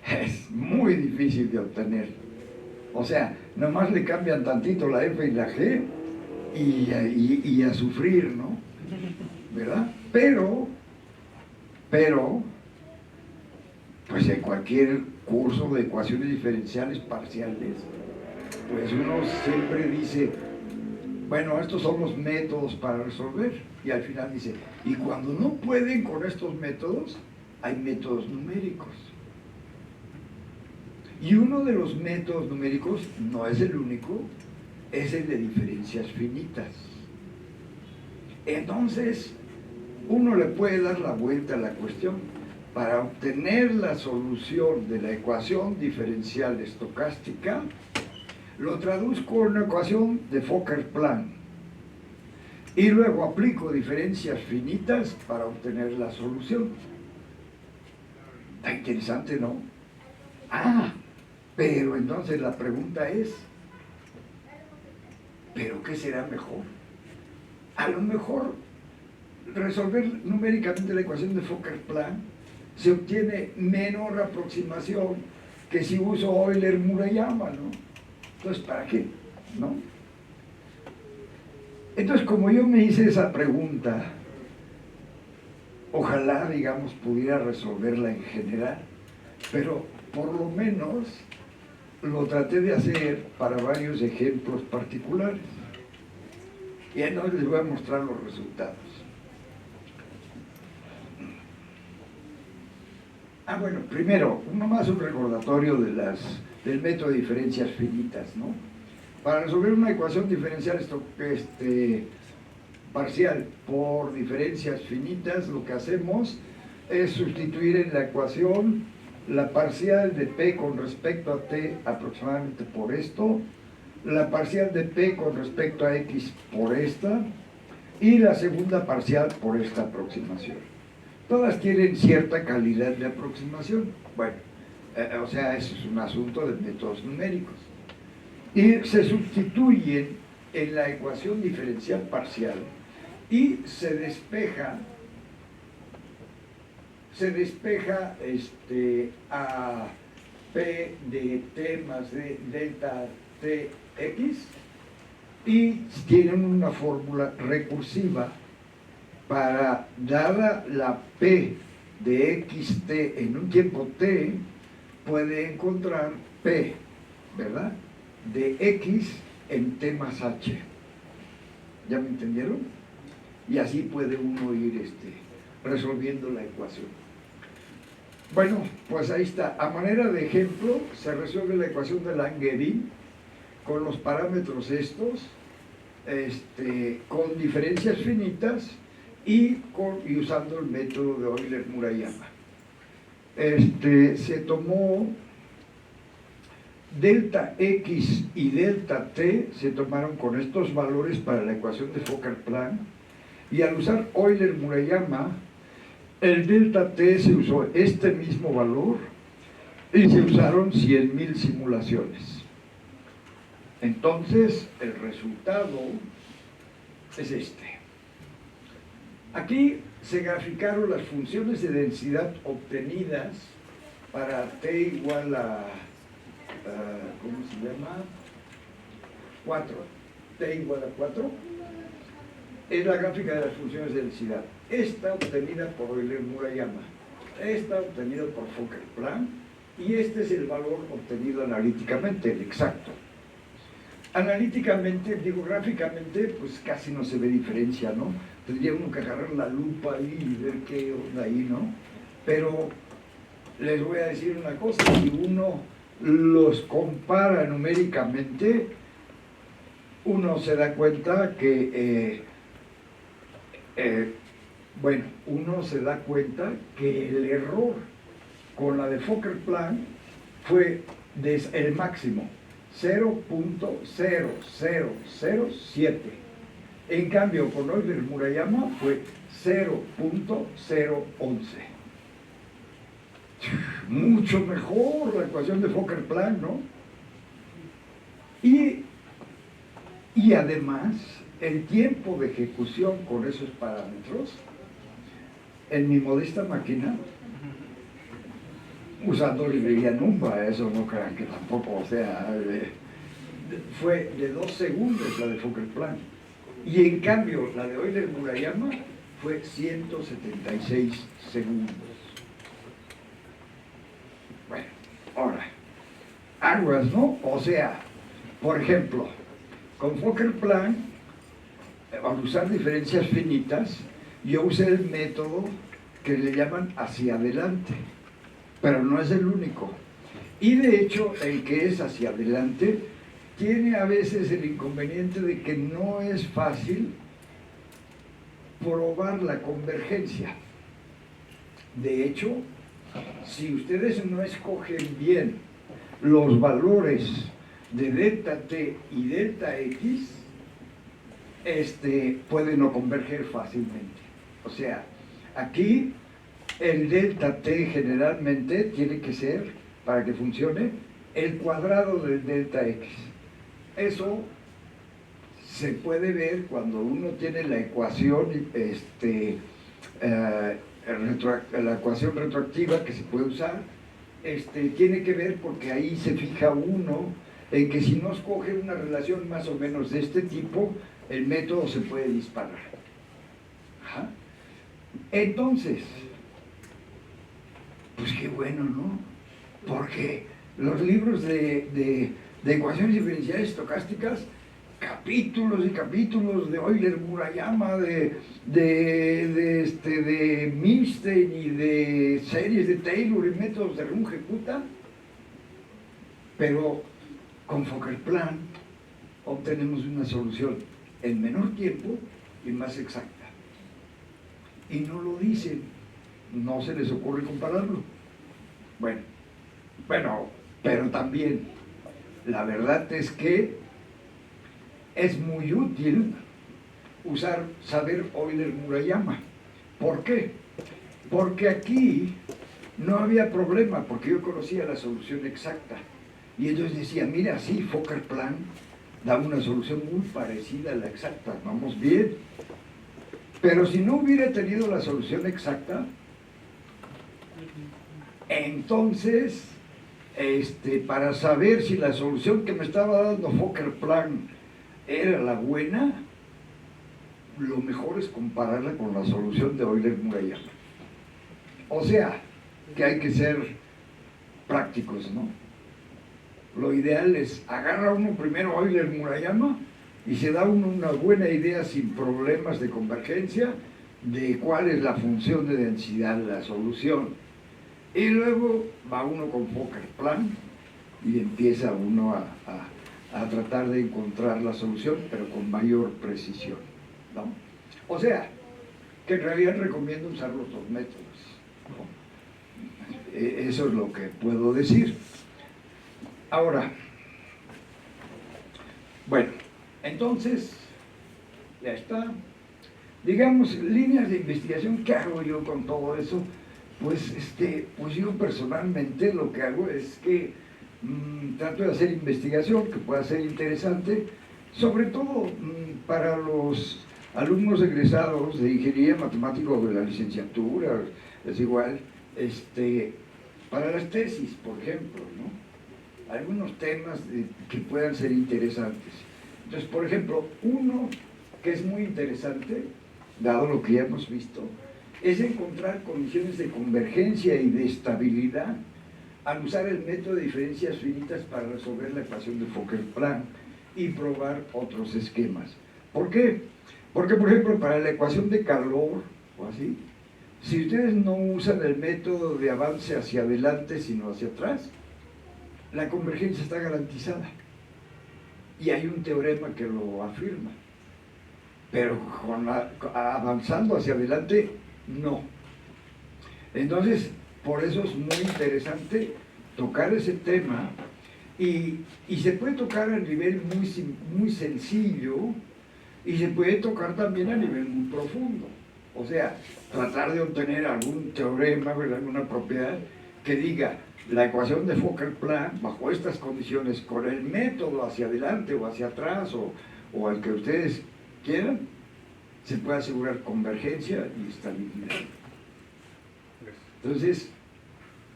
es muy difícil de obtener. O sea, nomás le cambian tantito la f y la g y a sufrir, ¿no? ¿Verdad? Pero, pues en cualquier curso de ecuaciones diferenciales parciales, pues uno siempre dice, bueno, estos son los métodos para resolver. Y al final dice, y cuando no pueden con estos métodos, hay métodos numéricos. Y uno de los métodos numéricos, no es el único, es el de diferencias finitas. Entonces, uno le puede dar la vuelta a la cuestión. Para obtener la solución de la ecuación diferencial estocástica, lo traduzco en una ecuación de Fokker-Planck. Y luego aplico diferencias finitas para obtener la solución. Está interesante, ¿no? Pero entonces la pregunta es, ¿pero qué será mejor? A lo mejor resolver numéricamente la ecuación de Fokker-Planck se obtiene menor aproximación que si uso Euler-Murayama, ¿no? Entonces, ¿para qué? ¿No? Entonces, como yo me hice esa pregunta, ojalá, digamos, pudiera resolverla en general, pero por lo menos lo traté de hacer para varios ejemplos particulares. Y entonces les voy a mostrar los resultados. Bueno, primero, nomás un recordatorio del método de diferencias finitas, ¿no? Para resolver una ecuación diferencial parcial por diferencias finitas, lo que hacemos es sustituir en la ecuación la parcial de p con respecto a t aproximadamente por esto, la parcial de p con respecto a x por esta, y la segunda parcial por esta aproximación. Todas tienen cierta calidad de aproximación. Bueno, o sea, eso es un asunto de métodos numéricos. Y se sustituyen en la ecuación diferencial parcial y se despeja a p de t más de delta tx y tienen una fórmula recursiva para, dada la p de xt en un tiempo t, puede encontrar p, ¿verdad?, de x en t más h. ¿Ya me entendieron? Y así puede uno ir resolviendo la ecuación. Bueno, pues ahí está. A manera de ejemplo, se resuelve la ecuación de Langevin con los parámetros estos, con diferencias finitas y usando el método de Euler-Murayama. Se tomó delta x y delta t, se tomaron con estos valores para la ecuación de Fokker-Planck, y al usar Euler-Murayama el delta T se usó este mismo valor y se usaron 100,000 simulaciones. Entonces, el resultado es este. Aquí se graficaron las funciones de densidad obtenidas para T igual a, ¿cómo se llama? 4. T igual a 4. Es la gráfica de las funciones de densidad. Esta obtenida por Euler-Murayama, esta obtenida por Fokker-Planck, y este es el valor obtenido analíticamente, el exacto. Analíticamente, digo gráficamente, pues casi no se ve diferencia, ¿no? Tendría uno que agarrar la lupa ahí y ver qué onda ahí, ¿no? Pero les voy a decir una cosa, si uno los compara numéricamente, uno se da cuenta que, uno se da cuenta que el error con la de Fokker-Planck fue el máximo, 0.0007. En cambio, con Euler-Murayama fue 0.011. Mucho mejor la ecuación de Fokker-Planck, ¿no? Y además, el tiempo de ejecución con esos parámetros, en mi modesta máquina, usando librería Numba, eso no crean que tampoco, o sea, fue de 2 segundos la de Fokker-Planck. Y en cambio, la de Euler-Murayama fue 176 segundos. Bueno, ahora, aguas, ¿no? O sea, por ejemplo, con Fokker-Planck, al usar diferencias finitas, yo usé el método que le llaman hacia adelante, pero no es el único. Y de hecho, el que es hacia adelante tiene a veces el inconveniente de que no es fácil probar la convergencia. De hecho, si ustedes no escogen bien los valores de delta T y delta X, puede no converger fácilmente. O sea, aquí el delta T generalmente tiene que ser, para que funcione, el cuadrado del delta X. Eso se puede ver cuando uno tiene la ecuación, la ecuación retroactiva que se puede usar, tiene que ver porque ahí se fija uno en que si no escoge una relación más o menos de este tipo, el método se puede disparar. Ajá. Entonces, pues qué bueno, ¿no? Porque los libros de ecuaciones diferenciales estocásticas, capítulos y capítulos de Euler-Murayama, de Milstein y de series de Taylor y métodos de Runge-Kutta, pero con Fokker-Planck obtenemos una solución en menor tiempo y más exacta. Y no lo dicen, no se les ocurre compararlo. Bueno, pero también la verdad es que es muy útil saber Euler-Murayama. ¿Por qué? Porque aquí no había problema, porque yo conocía la solución exacta. Y entonces decía, mira, sí, Fokker-Planck da una solución muy parecida a la exacta, vamos bien. Pero si no hubiera tenido la solución exacta, entonces, para saber si la solución que me estaba dando Fokker-Planck era la buena, lo mejor es compararla con la solución de Euler-Murayama. O sea, que hay que ser prácticos, ¿no? Lo ideal es agarra uno primero Euler-Murayama y se da uno una buena idea sin problemas de convergencia de cuál es la función de densidad de la solución. Y luego va uno con Fokker-Planck y empieza uno a tratar de encontrar la solución, pero con mayor precisión, ¿no? O sea, que en realidad recomiendo usar los dos métodos, ¿no? Eso es lo que puedo decir. Ahora, bueno, entonces, ya está. digamos, líneas de investigación. ¿Qué hago yo con todo eso? Pues, pues yo personalmente lo que hago es que trato de hacer investigación que pueda ser interesante, sobre todo para los alumnos egresados de ingeniería matemática o de la licenciatura, es igual, para las tesis, por ejemplo, ¿no? Algunos temas que puedan ser interesantes. Entonces, por ejemplo, uno que es muy interesante, dado lo que ya hemos visto, es encontrar condiciones de convergencia y de estabilidad al usar el método de diferencias finitas para resolver la ecuación de Fokker-Planck y probar otros esquemas. ¿Por qué? Porque, por ejemplo, para la ecuación de calor, o así, si ustedes no usan el método de avance hacia adelante, sino hacia atrás, la convergencia está garantizada. Y hay un teorema que lo afirma. Pero avanzando hacia adelante, no. Entonces, por eso es muy interesante tocar ese tema y se puede tocar a nivel muy sencillo y se puede tocar también a nivel muy profundo. O sea, tratar de obtener algún teorema, ¿verdad?, alguna propiedad que diga la ecuación de Fokker-Planck bajo estas condiciones con el método hacia adelante o hacia atrás o al que ustedes quieran, se puede asegurar convergencia y estabilidad. Entonces,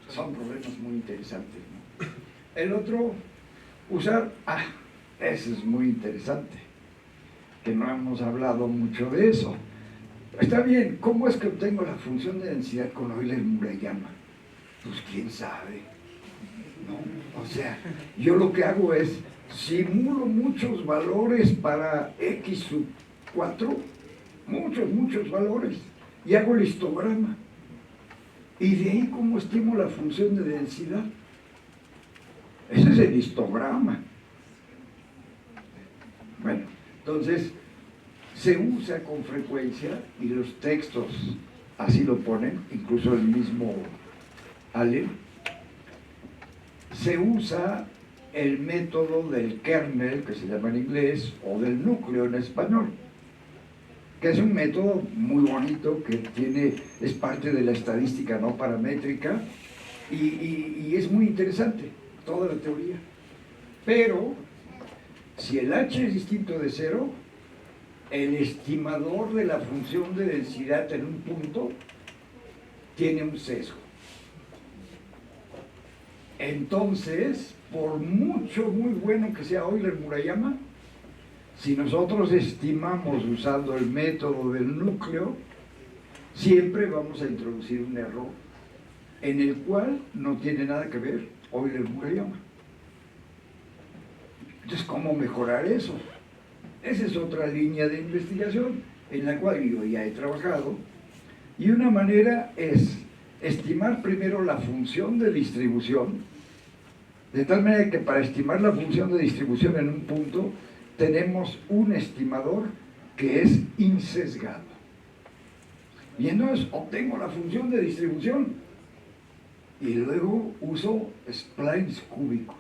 son problemas muy interesantes, ¿no? El otro, usar, eso es muy interesante, que no hemos hablado mucho de eso. Está bien, ¿cómo es que obtengo la función de densidad con Euler-Murayama? Pues quién sabe, ¿no? O sea, yo lo que hago es, simulo muchos valores para x sub 4, muchos valores, y hago el histograma. Y de ahí, ¿cómo estimo la función de densidad? Ese es el histograma. Bueno, entonces, se usa con frecuencia, y los textos así lo ponen, incluso el mismo Allen, se usa el método del kernel, que se llama en inglés, o del núcleo en español, que es un método muy bonito, que es parte de la estadística no paramétrica, y es muy interesante, toda la teoría. Pero, si el h es distinto de 0, el estimador de la función de densidad en un punto tiene un sesgo. Entonces, por mucho, muy bueno que sea Euler-Murayama, si nosotros estimamos usando el método del núcleo, siempre vamos a introducir un error en el cual no tiene nada que ver Euler-Murayama. Entonces, ¿cómo mejorar eso? Esa es otra línea de investigación en la cual yo ya he trabajado, y una manera es estimar primero la función de distribución, de tal manera que para estimar la función de distribución en un punto tenemos un estimador que es insesgado. Y entonces obtengo la función de distribución y luego uso splines cúbicos.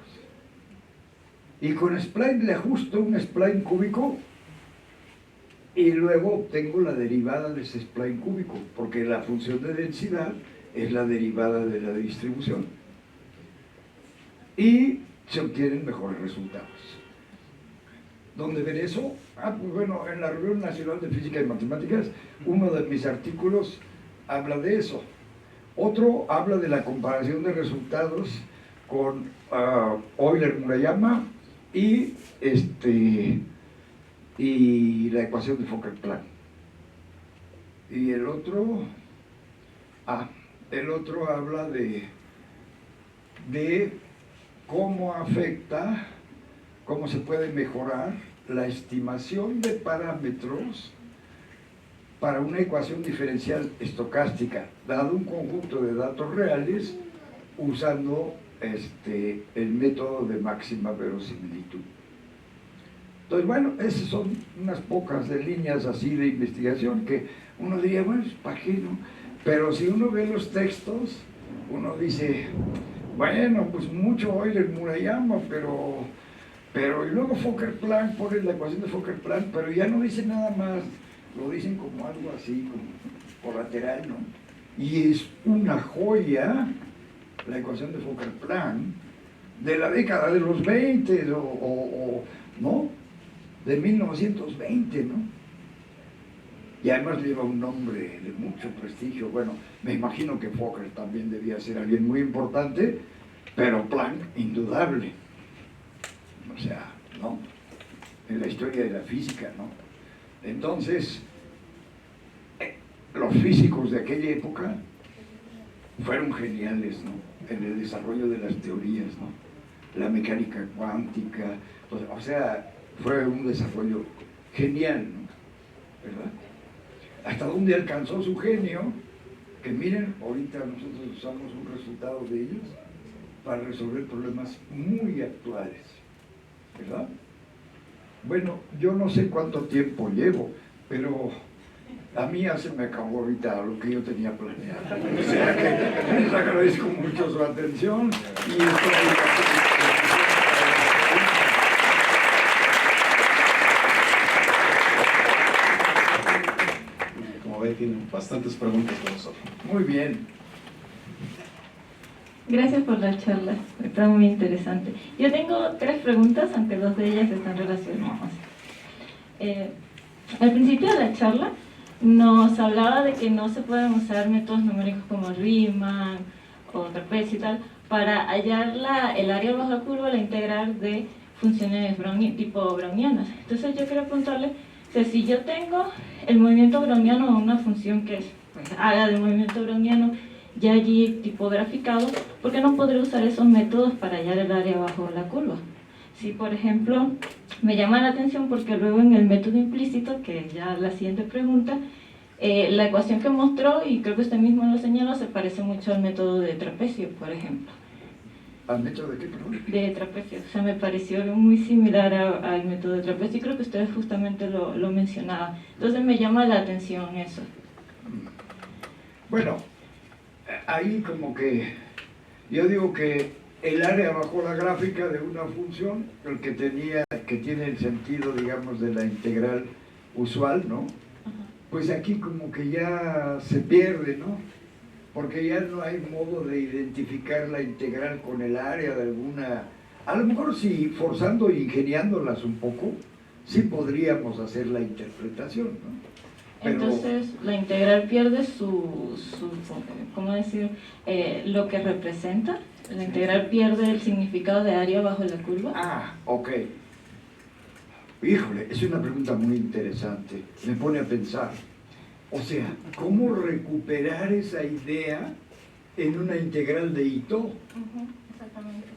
Y con spline le ajusto un spline cúbico y luego obtengo la derivada de ese spline cúbico, porque la función de densidad es la derivada de la distribución. Y se obtienen mejores resultados. ¿Dónde ver eso? Pues bueno, en la Reunión Nacional de Física y Matemáticas, uno de mis artículos habla de eso. Otro habla de la comparación de resultados con Euler-Murayama y la ecuación de Fokker-Planck. Y el otro habla de cómo afecta, cómo se puede mejorar la estimación de parámetros para una ecuación diferencial estocástica, dado un conjunto de datos reales, usando el método de máxima verosimilitud. Entonces, bueno, esas son unas pocas de líneas así de investigación que uno diría, bueno, ¿para qué no? Pero si uno ve los textos, uno dice, bueno, pues mucho Euler-Murayama, pero y luego Fokker-Planck, pone la ecuación de Fokker-Planck, pero ya no dice nada más lo dicen como algo así, como colateral, ¿no? Y es una joya, la ecuación de Fokker-Planck, de la década de los 20, ¿no? De 1920, ¿no? Y además lleva un nombre de mucho prestigio. Bueno, me imagino que Fokker también debía ser alguien muy importante, pero Planck, indudable. O sea, ¿no? En la historia de la física, ¿no? Entonces, los físicos de aquella época fueron geniales, ¿no? En el desarrollo de las teorías, ¿no? La mecánica cuántica, o sea, fue un desarrollo genial, ¿no? ¿Verdad? Hasta dónde alcanzó su genio, que miren, ahorita nosotros usamos un resultado de ellos para resolver problemas muy actuales, ¿verdad? Bueno, yo no sé cuánto tiempo llevo, pero a mí ya se me acabó ahorita lo que yo tenía planeado. O sea que les agradezco mucho su atención y estoy... Como ve, tiene bastantes preguntas, profesor. Muy bien. Gracias por la charla, está muy interesante. Yo tengo 3 preguntas, aunque 2 de ellas están relacionadas. Al principio de la charla nos hablaba de que no se pueden usar métodos numéricos como Riemann o trapecio y tal para hallar el área bajo la curva, la integral de funciones tipo brownianas. Entonces yo quiero preguntarle, o sea, si yo tengo el movimiento browniano o una función que pues, haga de movimiento browniano ya allí tipo graficado, ¿por qué no podré usar esos métodos para hallar el área bajo la curva? Si, por ejemplo, me llama la atención porque luego en el método implícito, que es ya la siguiente pregunta, la ecuación que mostró, y creo que usted mismo lo señaló, se parece mucho al método de trapecio, por ejemplo. ¿Al método de qué, perdón? De trapecio, o sea, me pareció muy similar al método de trapecio y creo que usted justamente lo mencionaba. Entonces me llama la atención eso. Bueno, ahí como que yo digo que el área bajo la gráfica de una función, el que tiene el sentido, digamos, de la integral usual, ¿no? Pues aquí como que ya se pierde, ¿no? Porque ya no hay modo de identificar la integral con el área de alguna... A lo mejor sí, forzando e ingeniándolas un poco, sí podríamos hacer la interpretación, ¿no? Pero... Entonces, la integral pierde ¿cómo decir? Lo que representa. La integral pierde el significado de área bajo la curva. Ah, ok. Híjole, es una pregunta muy interesante. Me pone a pensar. O sea, ¿cómo recuperar esa idea en una integral de Ito? Exactamente.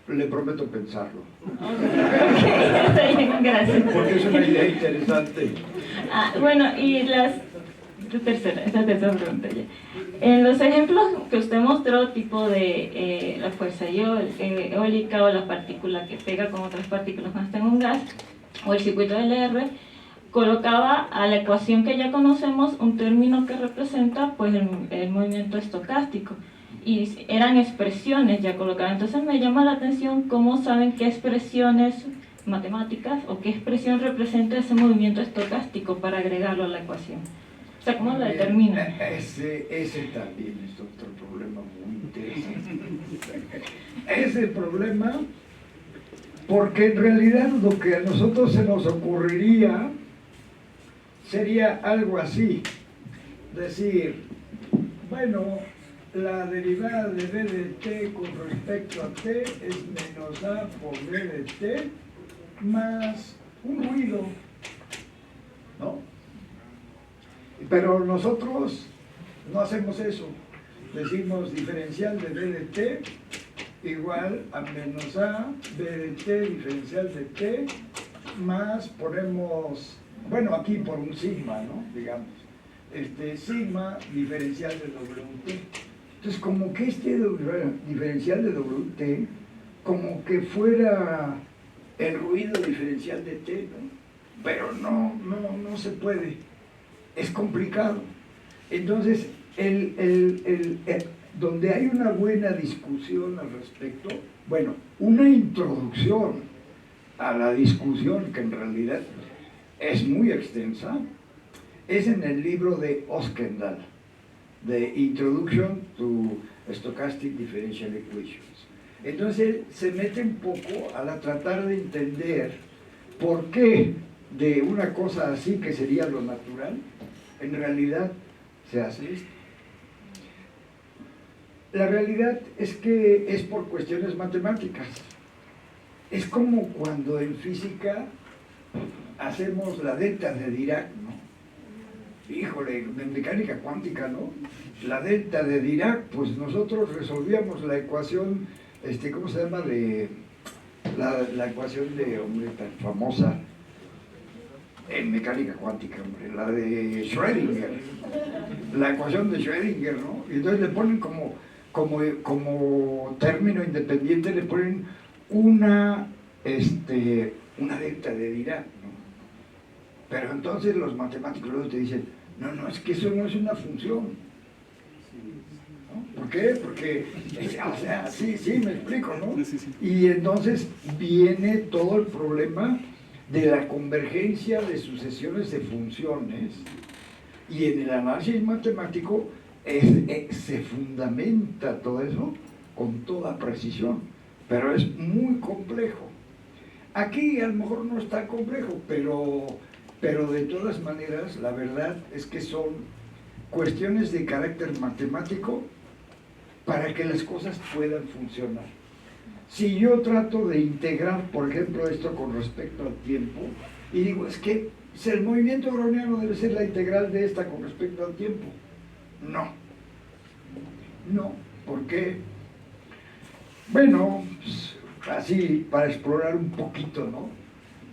Le prometo pensarlo. Está bien, gracias. Porque es una idea interesante. Bueno, y esta tercera pregunta ya. En los ejemplos que usted mostró, tipo de la fuerza eólica o la partícula que pega con otras partículas cuando está en un gas, o el circuito LR, colocaba a la ecuación que ya conocemos un término que representa pues el movimiento estocástico. Y eran expresiones ya colocadas. Entonces me llama la atención cómo saben qué expresiones matemáticas o qué expresión representa ese movimiento estocástico para agregarlo a la ecuación. O sea, ¿cómo lo determinan? Ese también es otro problema muy interesante. Ese problema, porque en realidad lo que a nosotros se nos ocurriría sería algo así. Decir, bueno, la derivada de b de t con respecto a t es menos a por b de t más un ruido, ¿no? Pero nosotros no hacemos eso. Decimos diferencial de b de t igual a menos a b de t diferencial de t más ponemos, bueno, aquí por un sigma, ¿no? Digamos, sigma diferencial de wt. Entonces, como que diferencial de wt, como que fuera el ruido diferencial de t, ¿no? Pero no se puede. Es complicado. Entonces, donde hay una buena discusión al respecto, bueno, una introducción a la discusión que en realidad es muy extensa, es en el libro de Oskendal, de Introduction to Stochastic Differential Equations. Entonces él se mete un poco a tratar de entender por qué de una cosa así que sería lo natural, en realidad se hace esto. La realidad es que es por cuestiones matemáticas. Es como cuando en física hacemos la delta de Dirac, ¿no? Híjole, en mecánica cuántica, ¿no? La delta de Dirac, pues nosotros resolvíamos la ecuación, ¿cómo se llama? La ecuación de, hombre, tan famosa en mecánica cuántica, hombre, la de Schrödinger, la ecuación de Schrödinger, ¿no? Y entonces le ponen como término independiente, le ponen una delta de Dirac, ¿no? Pero entonces los matemáticos luego te dicen, no, es que eso no es una función, ¿no? ¿Por qué? Porque, o sea, sí, me explico, ¿no? Y entonces viene todo el problema de la convergencia de sucesiones de funciones, y en el análisis matemático se fundamenta todo eso con toda precisión, pero es muy complejo. Aquí a lo mejor no es tan complejo, pero de todas maneras la verdad es que son cuestiones de carácter matemático para que las cosas puedan funcionar. Si yo trato de integrar, por ejemplo, esto con respecto al tiempo, y digo, es que el movimiento browniano debe ser la integral de esta con respecto al tiempo. No, ¿por qué? Bueno, pues, así para explorar un poquito, ¿no?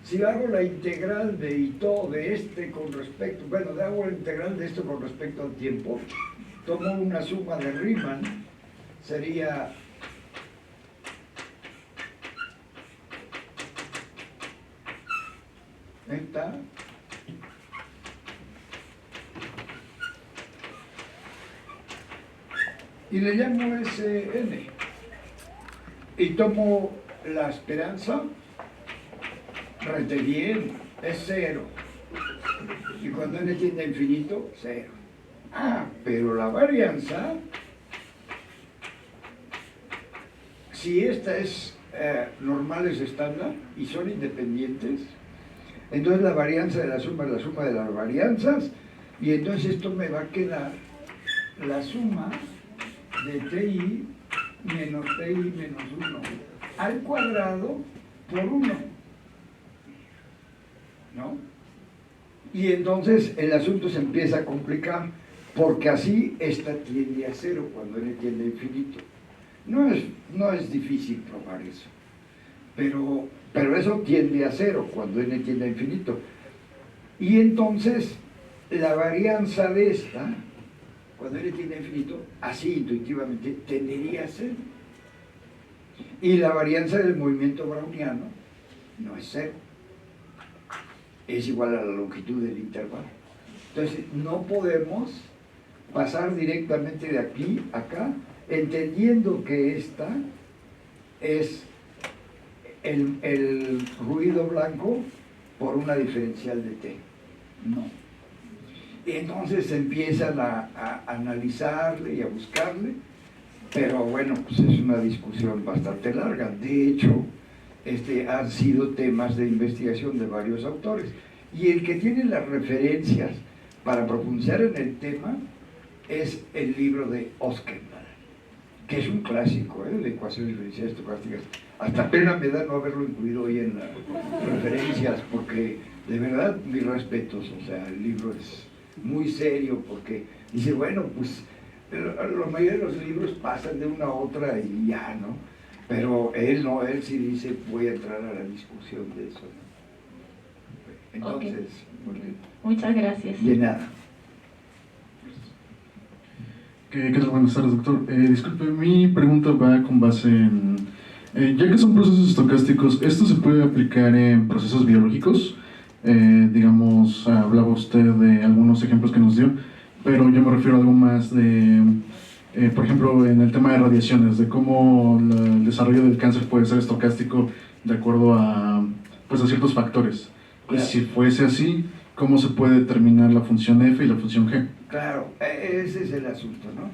Si hago la integral de Ito de con respecto, hago la integral de esto con respecto al tiempo, tomo una suma de Riemann, sería esta, y le llamo Sn, y tomo la esperanza, rete bien, es 0, y cuando n tiende a infinito, 0. Pero la varianza, si esta es normales estándar y son independientes, entonces la varianza de la suma es la suma de las varianzas, y entonces esto me va a quedar la suma de ti menos ti menos 1 al cuadrado por 1, ¿no? Y entonces el asunto se empieza a complicar, porque así esta tiende a 0 cuando n tiende a infinito. No es difícil probar eso, pero eso tiende a 0 cuando n tiende a infinito. Y entonces la varianza de esta, cuando n tiende a infinito, así intuitivamente tendería a 0. Y la varianza del movimiento browniano no es 0, es igual a la longitud del intervalo. Entonces no podemos pasar directamente de aquí a acá, entendiendo que esta es el ruido blanco por una diferencial de t. No. Y entonces empiezan a analizarle y a buscarle, pero bueno, pues es una discusión bastante larga. De hecho, han sido temas de investigación de varios autores, y el que tiene las referencias para profundizar en el tema es el libro de Oskendal, que es un clásico de ecuaciones diferenciales estocásticas. Hasta pena me da no haberlo incluido hoy en las referencias, porque de verdad mis respetos. O sea, el libro es muy serio, porque dice, bueno, pues la mayoría de los libros pasan de una a otra y ya, ¿no? Pero él no, él sí dice, voy a entrar a la discusión de eso, ¿no? Entonces, okay. Muchas gracias. De nada. ¿Qué tal? Buenas tardes, doctor. Disculpe, mi pregunta va con base en... ya que son procesos estocásticos, ¿esto se puede aplicar en procesos biológicos? Digamos, hablaba usted de algunos ejemplos que nos dio, pero yo me refiero a algo más de, por ejemplo, en el tema de radiaciones, de cómo el desarrollo del cáncer puede ser estocástico de acuerdo a, pues, a ciertos factores. Pues, si fuese así, ¿cómo se puede determinar la función f y la función g? Claro, ese es el asunto, ¿no?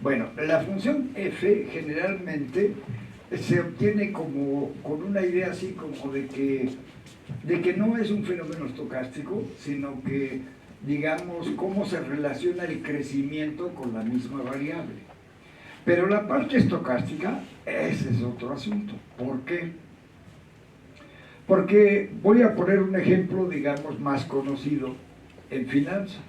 Bueno, la función f generalmente se obtiene como con una idea así como de que no es un fenómeno estocástico, sino que, digamos, cómo se relaciona el crecimiento con la misma variable. Pero la parte estocástica, ese es otro asunto. ¿Por qué? Porque voy a poner un ejemplo, digamos, más conocido en finanzas.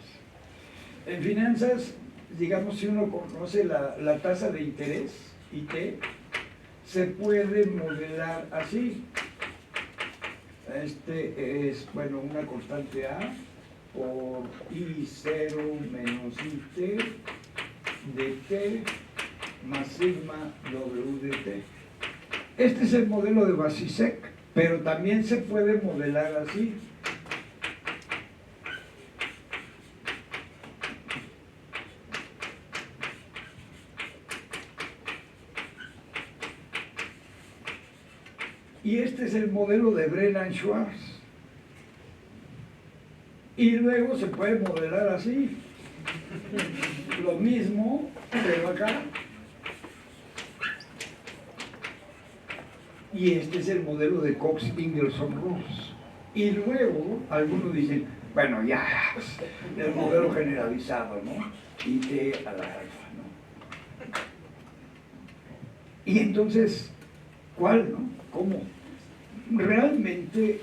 En finanzas, digamos, si uno conoce la tasa de interés, IT, se puede modelar así. Este es, bueno, una constante A por I0 menos IT de T más sigma W de T. Este es el modelo de Vasisek, pero también se puede modelar así. Y este es el modelo de Brennan-Schwarz. Y luego se puede modelar así. Lo mismo, pero acá. Y este es el modelo de Cox-Ingersoll-Ross. Y luego, algunos dicen, bueno, ya, el modelo generalizado, ¿no? Y T a la alfa, ¿no? Y entonces, ¿cuál, no? ¿Cómo? Realmente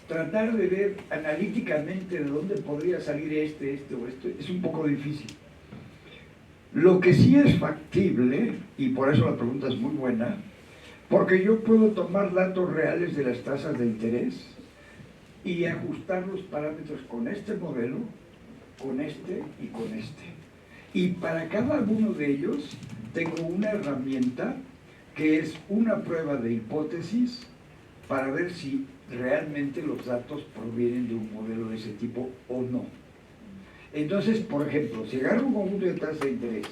tratar de ver analíticamente de dónde podría salir este o este es un poco difícil. Lo que sí es factible, y por eso la pregunta es muy buena, porque yo puedo tomar datos reales de las tasas de interés y ajustar los parámetros con este modelo, con este y con este. Y para cada uno de ellos tengo una herramienta que es una prueba de hipótesis para ver si realmente los datos provienen de un modelo de ese tipo o no. Entonces, por ejemplo, si agarro un conjunto de tasas de interés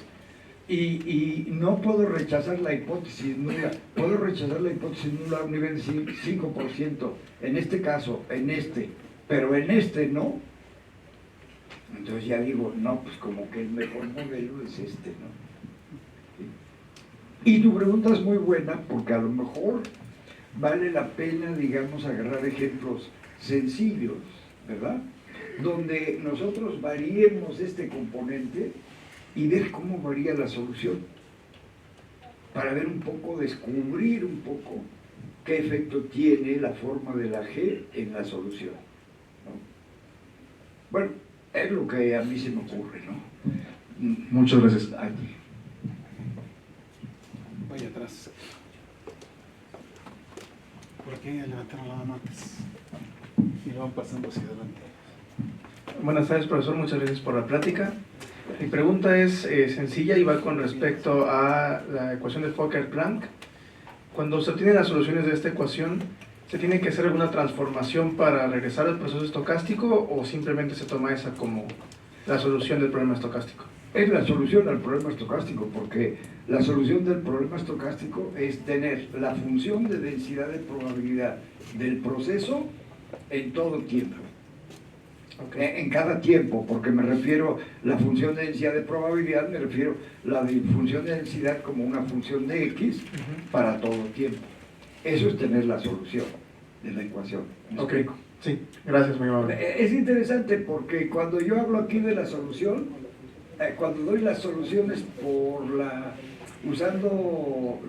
y no puedo rechazar la hipótesis nula, puedo rechazar la hipótesis nula a un nivel de 5%, en este caso, en este, pero en este no, entonces ya digo, no, pues como que el mejor modelo es este, ¿no? Y tu pregunta es muy buena porque a lo mejor vale la pena, digamos, agarrar ejemplos sencillos, ¿verdad? Donde nosotros variemos este componente y ver cómo varía la solución, para ver un poco, descubrir un poco qué efecto tiene la forma de la G en la solución, ¿no? Bueno, es lo que a mí se me ocurre, ¿no? Muchas gracias. Aquí. Vaya atrás. ¿Por qué levantaron la mano antes? Y lo van pasando hacia adelante. Buenas tardes, profesor. Muchas gracias por la plática. Mi pregunta es sencilla y va con respecto a la ecuación de Fokker-Planck. Cuando se obtienen las soluciones de esta ecuación, ¿se tiene que hacer alguna transformación para regresar al proceso estocástico o simplemente se toma esa como la solución del problema estocástico? Es la solución al problema estocástico, porque la solución del problema estocástico es tener la función de densidad de probabilidad del proceso en todo tiempo. Okay. En cada tiempo, porque me refiero la función de densidad de probabilidad, me refiero la función de densidad como una función de X para todo tiempo. Eso es tener la solución de la ecuación. ¿Me explico? Sí, gracias, muy amable. Es interesante porque cuando yo hablo aquí de la solución, cuando doy las soluciones usando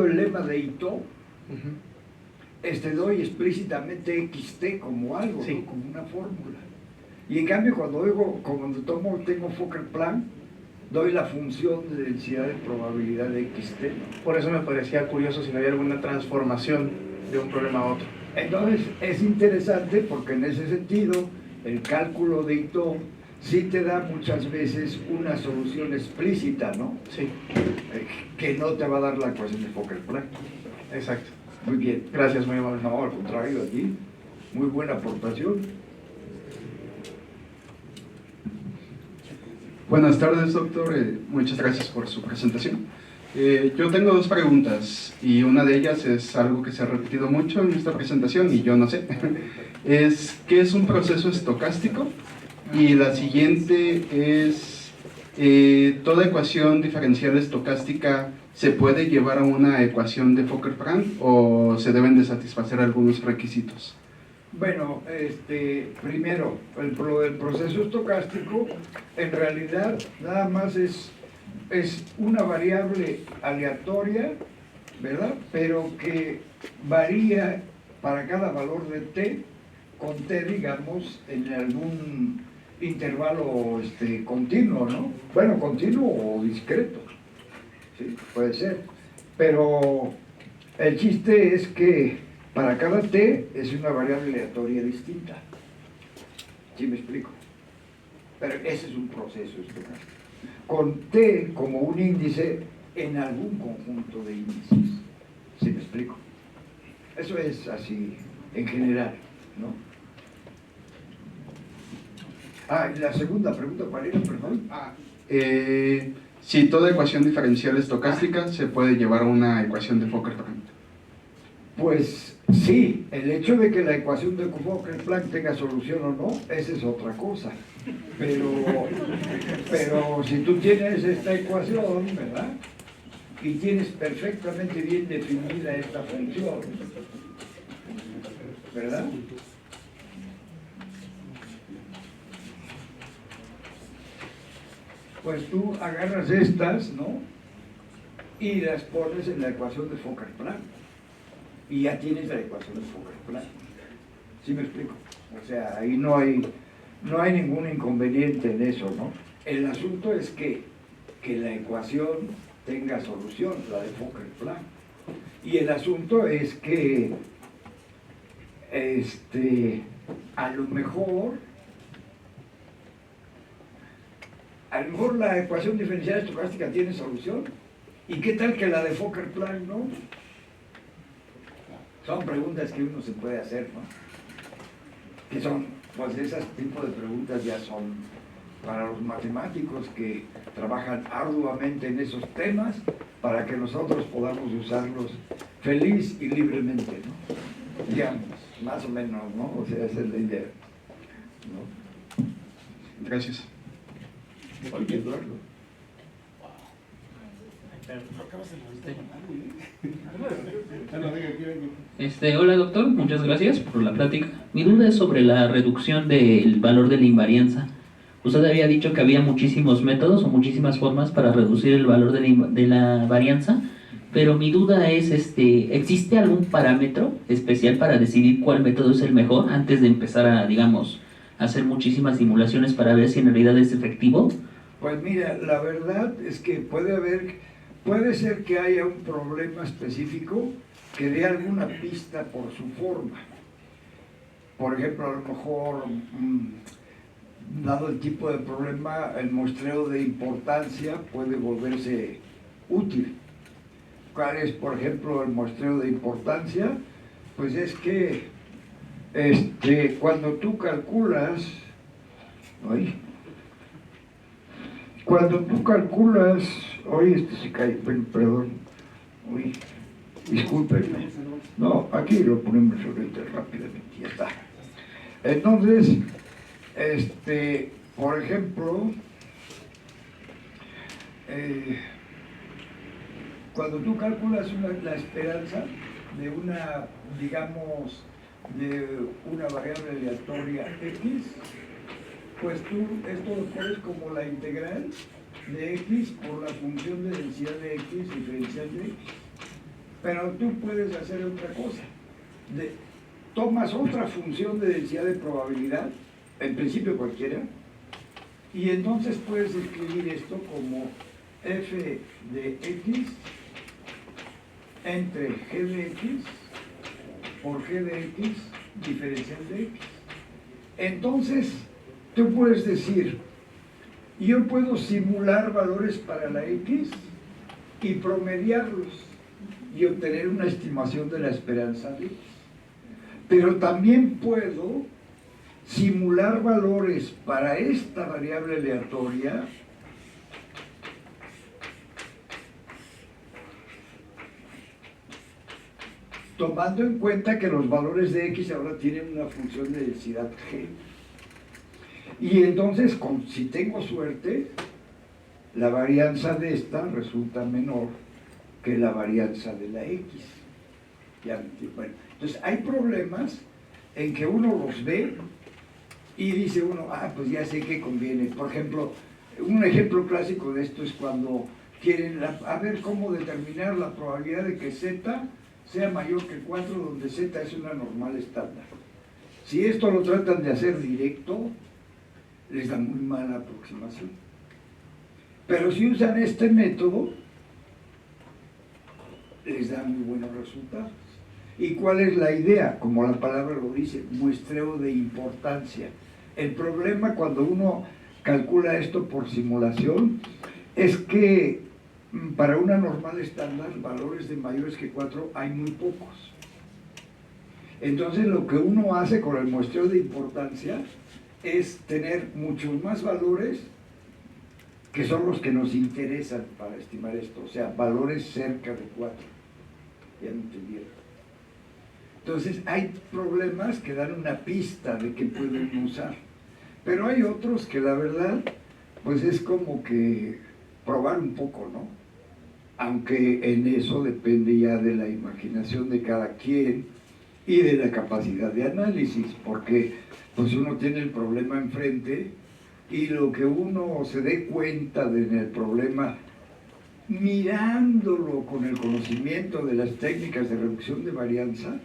el lema de Ito, doy explícitamente XT como algo, sí, ¿no? Como una fórmula. Y en cambio cuando tengo Fokker-Planck, doy la función de densidad de probabilidad de XT, ¿no? Por eso me parecía curioso si no había alguna transformación de un problema a otro. Entonces es interesante porque en ese sentido el cálculo de Ito sí te da muchas veces una solución explícita, ¿no? Sí. Que no te va a dar la ecuación de Fokker-Planck. Exacto. Muy bien. Gracias, muy amable. No, al contrario, a ti. Muy buena aportación. Buenas tardes, doctor. Muchas gracias por su presentación. Yo tengo dos preguntas y una de ellas es algo que se ha repetido mucho en esta presentación y yo no sé. ¿Qué es un proceso estocástico? Y la siguiente es, ¿toda ecuación diferencial estocástica se puede llevar a una ecuación de Fokker-Planck o se deben de satisfacer algunos requisitos? Bueno, primero, el proceso estocástico en realidad nada más es una variable aleatoria, ¿verdad? Pero que varía para cada valor de t, con t, digamos, en algún intervalo continuo, ¿no? Bueno, continuo o discreto, sí, puede ser. Pero el chiste es que para cada t es una variable aleatoria distinta. ¿Sí me explico? Pero ese es un proceso estocástico, con t como un índice en algún conjunto de índices. ¿Sí me explico? Eso es así en general, ¿no? Y la segunda pregunta, ¿cuál era? Perdón. Si toda ecuación diferencial estocástica se puede llevar a una ecuación de Fokker-Planck. Pues sí, el hecho de que la ecuación de Fokker-Planck tenga solución o no, esa es otra cosa. Pero si tú tienes esta ecuación, ¿verdad? Y tienes perfectamente bien definida esta función, ¿verdad? Pues tú agarras estas, ¿no? Y las pones en la ecuación de Fokker-Planck. Y ya tienes la ecuación de Fokker-Planck. ¿Sí me explico? O sea, ahí no hay ningún inconveniente en eso, ¿no? El asunto es que la ecuación tenga solución, la de Fokker-Planck. Y el asunto es que a lo mejor la ecuación diferencial estocástica tiene solución. ¿Y qué tal que la de Fokker-Planck no? Son preguntas que uno se puede hacer, ¿no? Que son, pues ese tipo de preguntas ya son para los matemáticos que trabajan arduamente en esos temas para que nosotros podamos usarlos feliz y libremente, ¿no? Digamos, más o menos, ¿no? O sea, esa es la idea, ¿no? Gracias. Oye, Eduardo. Hola doctor, muchas gracias por la plática. Mi duda es sobre la reducción del valor de la invarianza. Usted había dicho que había muchísimos métodos o muchísimas formas para reducir el valor de la varianza, pero mi duda es, ¿existe algún parámetro especial para decidir cuál método es el mejor antes de empezar a, digamos, hacer muchísimas simulaciones para ver si en realidad es efectivo? Pues mira, la verdad es que puede ser que haya un problema específico que dé alguna pista por su forma. Por ejemplo, a lo mejor, dado el tipo de problema, el muestreo de importancia puede volverse útil. ¿Cuál es, por ejemplo, el muestreo de importancia? Pues es que cuando tú calculas, se cae, perdón, discúlpenme, no, aquí lo ponemos ahorita rápidamente, ya está. Entonces, por ejemplo, cuando tú calculas la esperanza de una, digamos, de una variable aleatoria x, pues tú esto lo pones como la integral de x por la función de densidad de x diferencial de x. Pero tú puedes hacer otra cosa. Tomas otra función de densidad de probabilidad, en principio cualquiera, y entonces puedes escribir esto como f de x entre g de x por g de x diferencial de x. Entonces, tú puedes decir, yo puedo simular valores para la x y promediarlos y obtener una estimación de la esperanza de x. Pero también puedo simular valores para esta variable aleatoria tomando en cuenta que los valores de X ahora tienen una función de densidad G. Y entonces, si tengo suerte, la varianza de esta resulta menor que la varianza de la X. Bueno, entonces hay problemas en que uno los ve y dice uno, pues ya sé que conviene. Por ejemplo, un ejemplo clásico de esto es cuando quieren a ver cómo determinar la probabilidad de que Z sea mayor que 4, donde Z es una normal estándar. Si esto lo tratan de hacer directo, les da muy mala aproximación. Pero si usan este método, les da muy buenos resultados. ¿Y cuál es la idea? Como la palabra lo dice, muestreo de importancia. El problema cuando uno calcula esto por simulación es que para una normal estándar, valores de mayores que 4 hay muy pocos. Entonces lo que uno hace con el muestreo de importancia es tener muchos más valores que son los que nos interesan para estimar esto, o sea, valores cerca de 4. ¿Ya me entendieron? Entonces hay problemas que dan una pista de que pueden usar, pero hay otros que la verdad, pues es como que probar un poco, ¿no? Aunque en eso depende ya de la imaginación de cada quien y de la capacidad de análisis, porque pues uno tiene el problema enfrente y lo que uno se dé cuenta en el problema mirándolo con el conocimiento de las técnicas de reducción de varianza,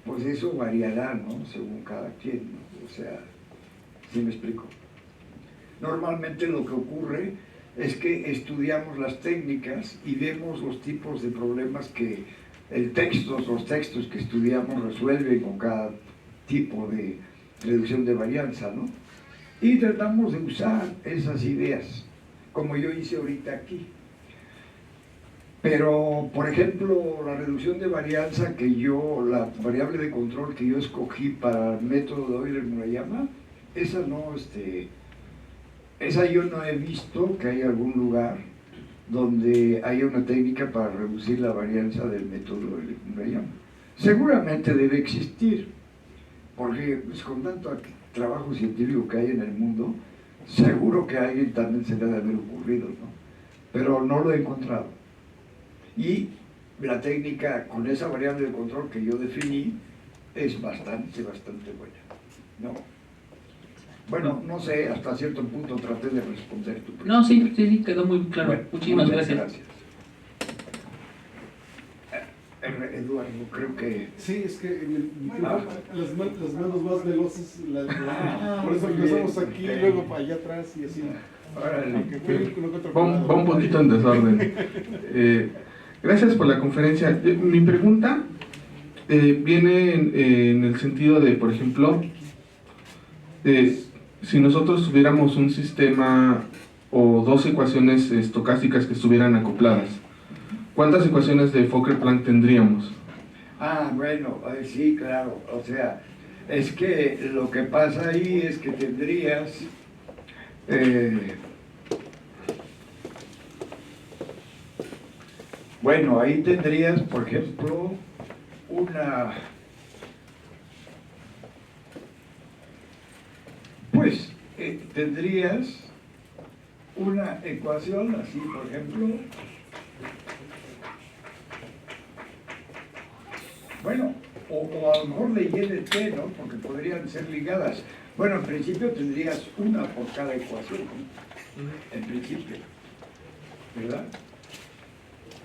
pues eso variará, ¿no? Según cada quien, ¿no? O sea, ¿sí me explico? Normalmente lo que ocurre es que estudiamos las técnicas y vemos los tipos de problemas que los textos que estudiamos resuelven con cada tipo de reducción de varianza, ¿no? Y tratamos de usar esas ideas, como yo hice ahorita aquí. Pero, por ejemplo, la reducción de varianza la variable de control que yo escogí para el método de Euler-Murayama, esa yo no he visto que haya algún lugar donde haya una técnica para reducir la varianza del método de Euler-Murayama. Seguramente debe existir, porque pues, con tanto trabajo científico que hay en el mundo, seguro que a alguien también se le ha de haber ocurrido, ¿no? Pero no lo he encontrado. Y la técnica con esa variable de control que yo definí es bastante buena, ¿no? Bueno, no sé, hasta cierto punto traté de responder tu pregunta. No, sí, quedó muy claro. Bueno, Muchísimas muchas gracias. Eduardo, creo que... Sí, es que las manos más veloces, por eso empezamos aquí, okay. luego para allá atrás y así. Aunque fue uno que otro Va un poquito en desorden. Gracias por la conferencia. Mi pregunta viene en el sentido de, por ejemplo, si nosotros tuviéramos un sistema o dos ecuaciones estocásticas que estuvieran acopladas, ¿cuántas ecuaciones de Fokker-Planck tendríamos? Bueno, sí, claro. O sea, es que lo que pasa ahí es que tendrías... bueno, ahí tendrías, por ejemplo, tendrías una ecuación así, por ejemplo. Bueno, o a lo mejor de Y de T, ¿no? Porque podrían ser ligadas. Bueno, en principio tendrías una por cada ecuación, ¿no? En principio, ¿verdad?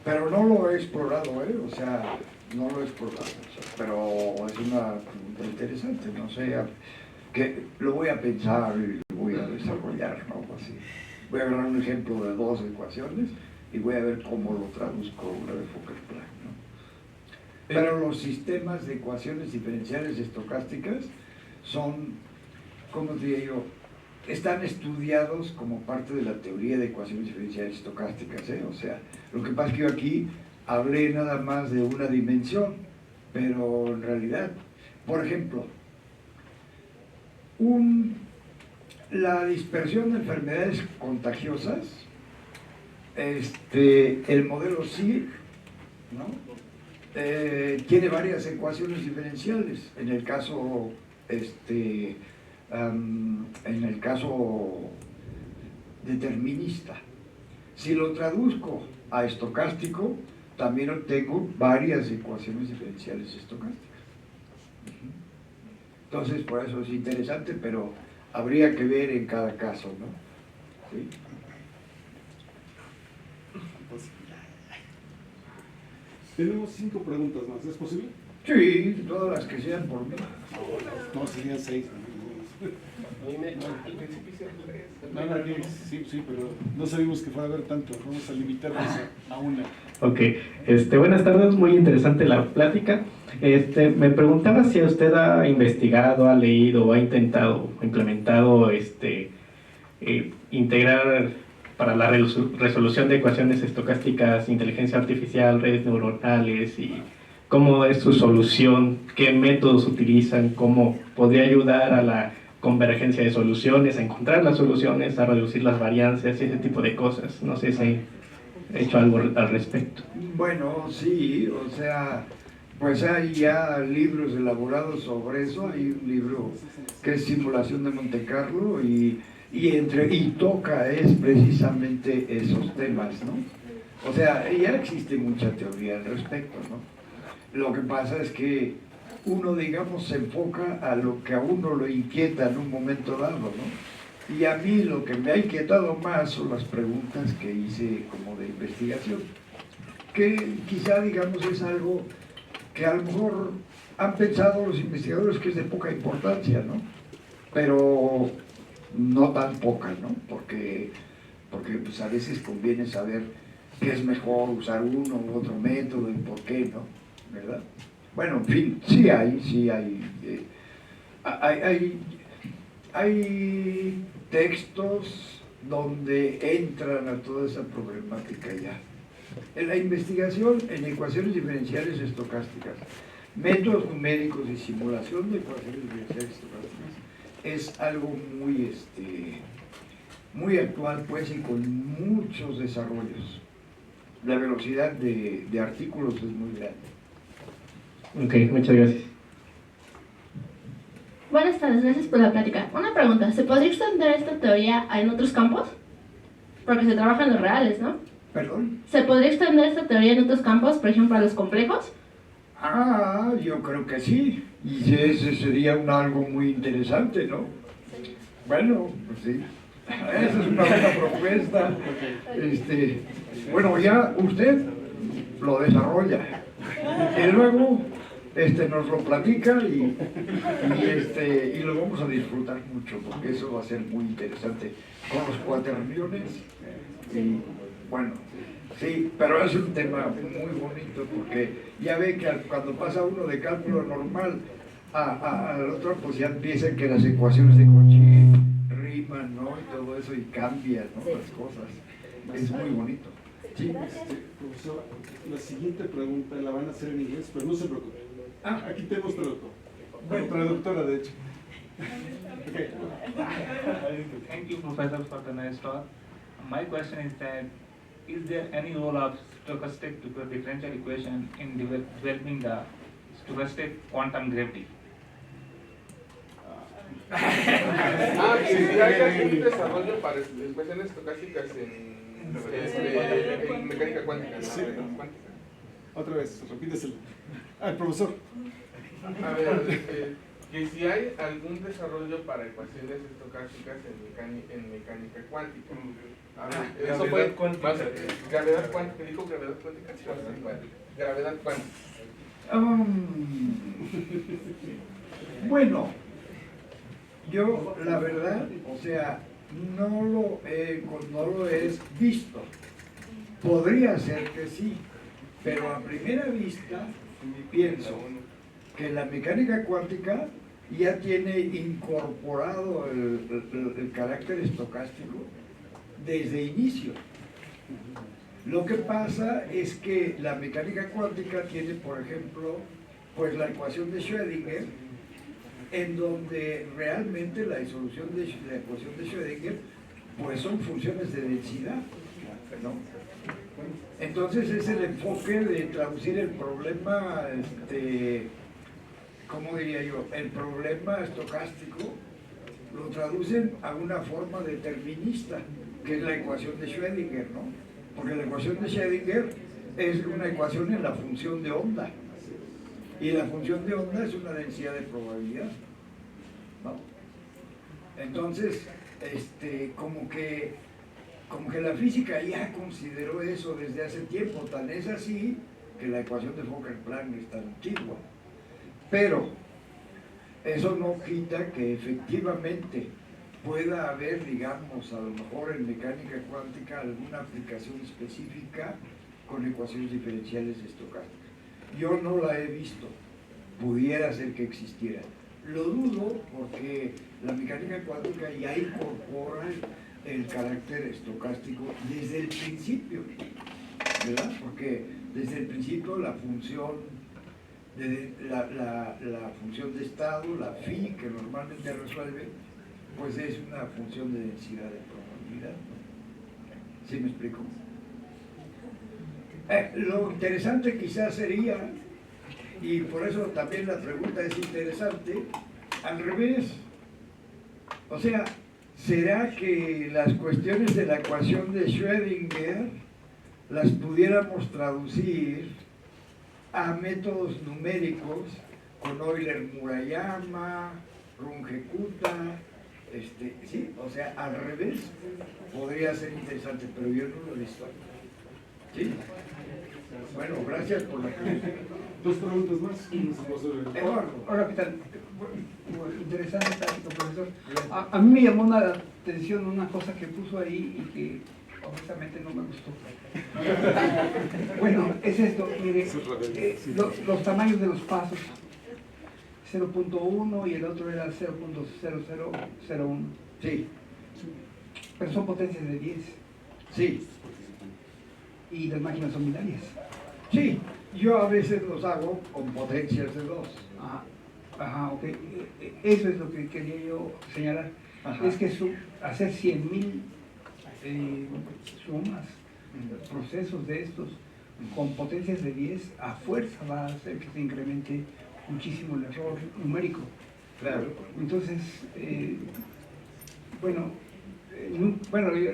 Pero no lo he explorado, ¿eh? O sea, no lo he explorado. O sea, pero es una pregunta interesante, no sé, que lo voy a pensar y lo voy a desarrollar, ¿no? Así. Voy a agarrar un ejemplo de dos ecuaciones y voy a ver cómo lo traduzco a una de Fokker-Planck, ¿no? Pero los sistemas de ecuaciones diferenciales estocásticas son, ¿cómo diría yo? Están estudiados como parte de la teoría de ecuaciones diferenciales estocásticas, ¿eh? O sea, lo que pasa es que yo aquí hablé nada más de una dimensión, pero en realidad, por ejemplo, la dispersión de enfermedades contagiosas, el modelo SIG, ¿no? tiene varias ecuaciones diferenciales. En el caso, determinista. Si lo traduzco a estocástico, también obtengo varias ecuaciones diferenciales estocásticas. Entonces, por eso es interesante, pero habría que ver en cada caso, ¿no? ¿Sí? Tenemos 5 preguntas más, ¿es posible? Sí, todas las que sean por mí. No, serían 6. Sí, pero no sabíamos que fuera a haber tanto. Vamos a limitarnos a una. Ok, buenas tardes, muy interesante la plática. Me preguntaba si usted ha investigado, ha leído o ha intentado, implementado, integrar para la resolución de ecuaciones estocásticas, inteligencia artificial, redes neuronales y cómo es su solución, qué métodos utilizan, cómo podría ayudar a la convergencia de soluciones, a encontrar las soluciones, a reducir las varianzas y ese tipo de cosas. No sé si he hecho algo al respecto. Bueno, sí, o sea, pues hay ya libros elaborados sobre eso. Hay un libro que es Simulación de Monte Carlo y toca precisamente esos temas, ¿no? O sea, ya existe mucha teoría al respecto, ¿no? Lo que pasa es que uno, digamos, se enfoca a lo que a uno lo inquieta en un momento dado, ¿no? Y a mí lo que me ha inquietado más son las preguntas que hice como de investigación, que quizá, digamos, es algo que a lo mejor han pensado los investigadores que es de poca importancia, ¿no? Pero no tan poca, ¿no? Porque pues a veces conviene saber qué es mejor usar uno u otro método y por qué, ¿no? ¿Verdad? Bueno, en fin, sí hay textos donde entran a toda esa problemática ya. En la investigación en ecuaciones diferenciales estocásticas, métodos numéricos y simulación de ecuaciones diferenciales estocásticas es algo muy actual, pues, y con muchos desarrollos. La velocidad de artículos es muy grande. Ok, muchas gracias. Buenas tardes, gracias por la plática. Una pregunta, ¿se podría extender esta teoría en otros campos? Porque se trabaja en los reales, ¿no? ¿Perdón? ¿Se podría extender esta teoría en otros campos, por ejemplo, a los complejos? Ah, yo creo que sí. Y ese sería algo muy interesante, ¿no? Bueno, pues sí. Esa es una buena propuesta. Bueno, ya usted lo desarrolla. Y luego nos lo platica y lo vamos a disfrutar mucho, porque eso va a ser muy interesante con los cuaterniones. Y bueno, sí, pero es un tema muy bonito, porque ya ve que cuando pasa uno de cálculo normal al otro, pues ya empiezan que las ecuaciones de Cauchy riman, ¿no? Y todo eso, y cambian, ¿no? Las cosas. Es muy bonito. Sí. Profesor, la siguiente pregunta la van a hacer en inglés, pero no se preocupe. Aquí tenemos traductor. Bueno, traductora, de hecho. Okay. Thank you, Professor, for the nice talk. My question is that, is there any role of stochastic differential equation in developing the stochastic quantum gravity? Sí, hay algún desarrollo para ecuaciones estocásticas en mecánica cuántica. Sí. Otra vez, repíteselo. El profesor. A ver, que si hay algún desarrollo para ecuaciones estocásticas en mecánica cuántica. A ver, eso fue gravedad cuántica, dijo gravedad cuántica. Gravedad cuántica. Bueno, yo la verdad, o sea, no lo he visto. Podría ser que sí, pero a primera vista pienso que la mecánica cuántica ya tiene incorporado el carácter estocástico desde inicio. Lo que pasa es que la mecánica cuántica tiene, por ejemplo, pues la ecuación de Schrödinger, en donde realmente la ecuación de Schrödinger pues son funciones de densidad, ¿no? Entonces es el enfoque de traducir el problema, ¿cómo diría yo? El problema estocástico lo traducen a una forma determinista, que es la ecuación de Schrödinger, ¿no? Porque la ecuación de Schrödinger es una ecuación en la función de onda. Y la función de onda es una densidad de probabilidad, ¿no? Entonces, como que la física ya consideró eso desde hace tiempo, tan es así que la ecuación de Fokker-Planck es tan antigua. Pero eso no quita que efectivamente pueda haber, digamos, a lo mejor en mecánica cuántica alguna aplicación específica con ecuaciones diferenciales estocásticas. Yo no la he visto, pudiera ser que existiera. Lo dudo porque la mecánica cuántica ya incorpora el carácter estocástico desde el principio, ¿verdad? Porque desde el principio la función la función de estado, la phi, que normalmente resuelve, pues es una función de densidad de probabilidad. ¿Sí me explico? Lo interesante quizás sería, y por eso también la pregunta es interesante, al revés. O sea, ¿será que las cuestiones de la ecuación de Schrödinger las pudiéramos traducir a métodos numéricos con Euler-Murayama, Runge-Kutta, sí, o sea, al revés? Podría ser interesante, pero yo no lo he visto. ¿Sí? Bueno, gracias por la pregunta. Dos preguntas más. Eduardo. Hola, ¿qué tal? Interesante táctico, profesor. A mí me llamó la atención una cosa que puso ahí y que honestamente no me gustó. Bueno, es esto, mire, los tamaños de los pasos, 0.1 y el otro era 0.0001. Sí. Pero son potencias de 10. Sí. Y las máquinas son binarias. Sí, yo a veces los hago con potencias de 2. Ajá, ok. Eso es lo que quería yo señalar. Ajá. Es que hacer 100.000 sumas, procesos de estos, con potencias de 10, a fuerza va a hacer que se incremente muchísimo el error numérico. Claro. Entonces, bueno,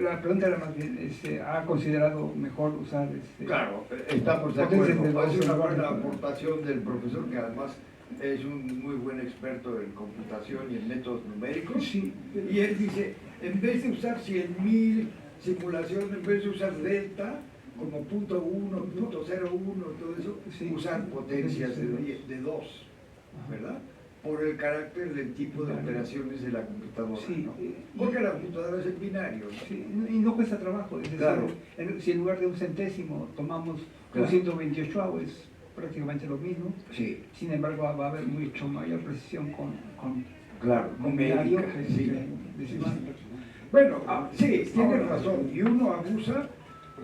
la pregunta era más bien, ¿ha considerado mejor usar Claro, estamos de acuerdo. Es una buena aportación del profesor, que además es un muy buen experto en computación y en métodos numéricos. Sí. Y él dice, en vez de usar 100.000 simulaciones, en vez de usar delta como .1, .01, todo eso, sí, usar potencias de 2, ¿verdad? Por el carácter del tipo de operaciones de la computadora, sí, ¿no? Porque la computadora es el binario, ¿no? Sí, y no cuesta trabajo. Es decir, si en lugar de un centésimo tomamos 228, es prácticamente lo mismo. Sí. Sin embargo, va a haber mucho mayor precisión con binario. Sí. Bueno, sí, tienes razón. Y uno abusa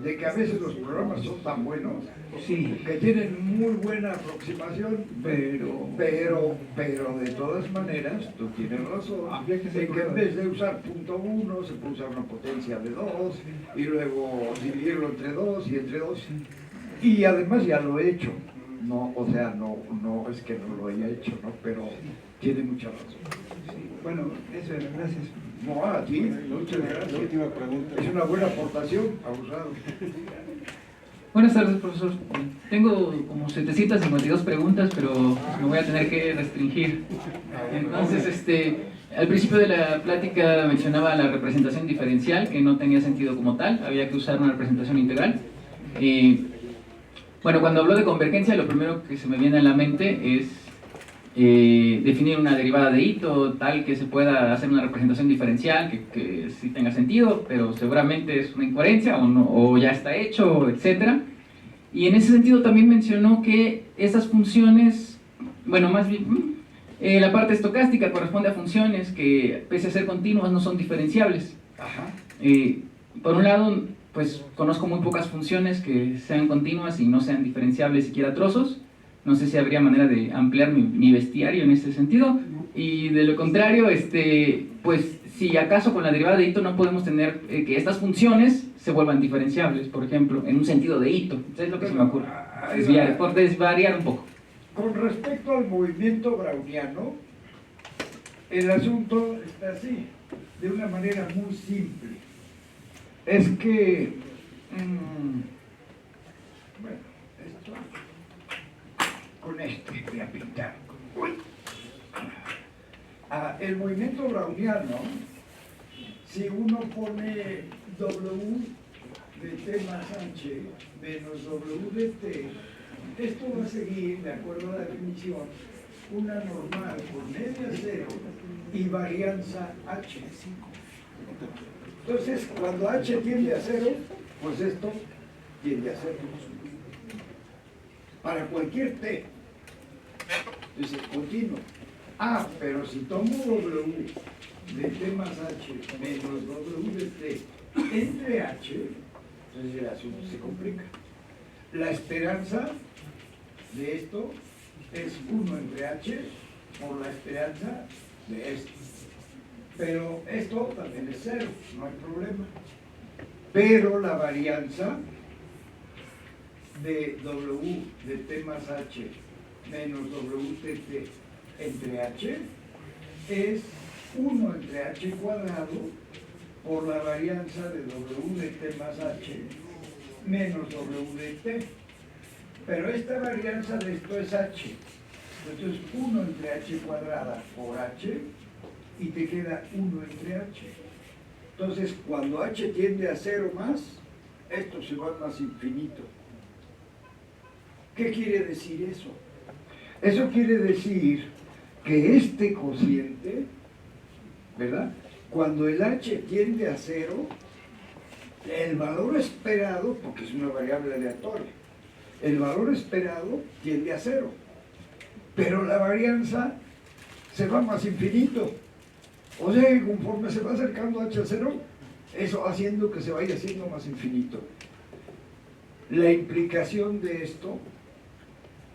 de que a veces los programas son tan buenos, sí, que tienen muy buena aproximación, pero de todas maneras, tú tienes razón, que en vez de usar .1 se puede usar una potencia de 2 y luego dividirlo entre 2 y entre 2, y además ya lo he hecho, no, o sea, no es que no lo haya hecho, ¿no? Pero tiene mucha razón. Sí. Bueno, eso era, gracias. No, a ti, muchas gracias. La última pregunta. Es una buena aportación, abusado. Buenas tardes, profesor. Tengo como 752 preguntas, pero me voy a tener que restringir. Entonces, al principio de la plática mencionaba la representación diferencial, que no tenía sentido como tal, había que usar una representación integral. Bueno, cuando hablo de convergencia, lo primero que se me viene a la mente es definir una derivada de Ito tal que se pueda hacer una representación diferencial que sí tenga sentido, pero seguramente es una incoherencia o ya está hecho, etc. Y en ese sentido también mencionó que esas funciones, bueno, más bien la parte estocástica corresponde a funciones que pese a ser continuas no son diferenciables. Ajá. Por un lado, pues conozco muy pocas funciones que sean continuas y no sean diferenciables siquiera a trozos. No sé si habría manera de ampliar mi bestiario en ese sentido. Y de lo contrario, pues si acaso con la derivada de hito no podemos tener que estas funciones se vuelvan diferenciables, por ejemplo, en un sentido de hito. Es lo que se me ocurre. Por desvariar un poco. Con respecto al movimiento browniano, el asunto está así, de una manera muy simple. Es que, bueno, esto, con este voy a pintar. Uy. El movimiento browniano, si uno pone W de T más H menos W de T, esto va a seguir, de acuerdo a la definición, una normal por media cero y varianza H. Entonces, cuando H tiende a cero, pues esto tiende a cero. Para cualquier T. Entonces, continuo. Pero si tomo W de T más H menos W de T entre H, entonces el asunto se complica. La esperanza de esto es 1 entre H por la esperanza de esto. Pero esto también es 0, no hay problema. Pero la varianza de W de T más H menos W de T entre H es 1 entre H cuadrado por la varianza de W de T más H menos W de T. Pero esta varianza de esto es H. Entonces 1 entre H cuadrada por H y te queda 1 entre H. Entonces cuando H tiende a 0 más, esto se va más infinito. ¿Qué quiere decir eso? Eso quiere decir que este cociente, ¿verdad? Cuando el H tiende a 0, el valor esperado, porque es una variable aleatoria, el valor esperado tiende a 0, pero la varianza se va más infinito. O sea que conforme se va acercando H a 0, eso va haciendo que se vaya haciendo más infinito. La implicación de esto,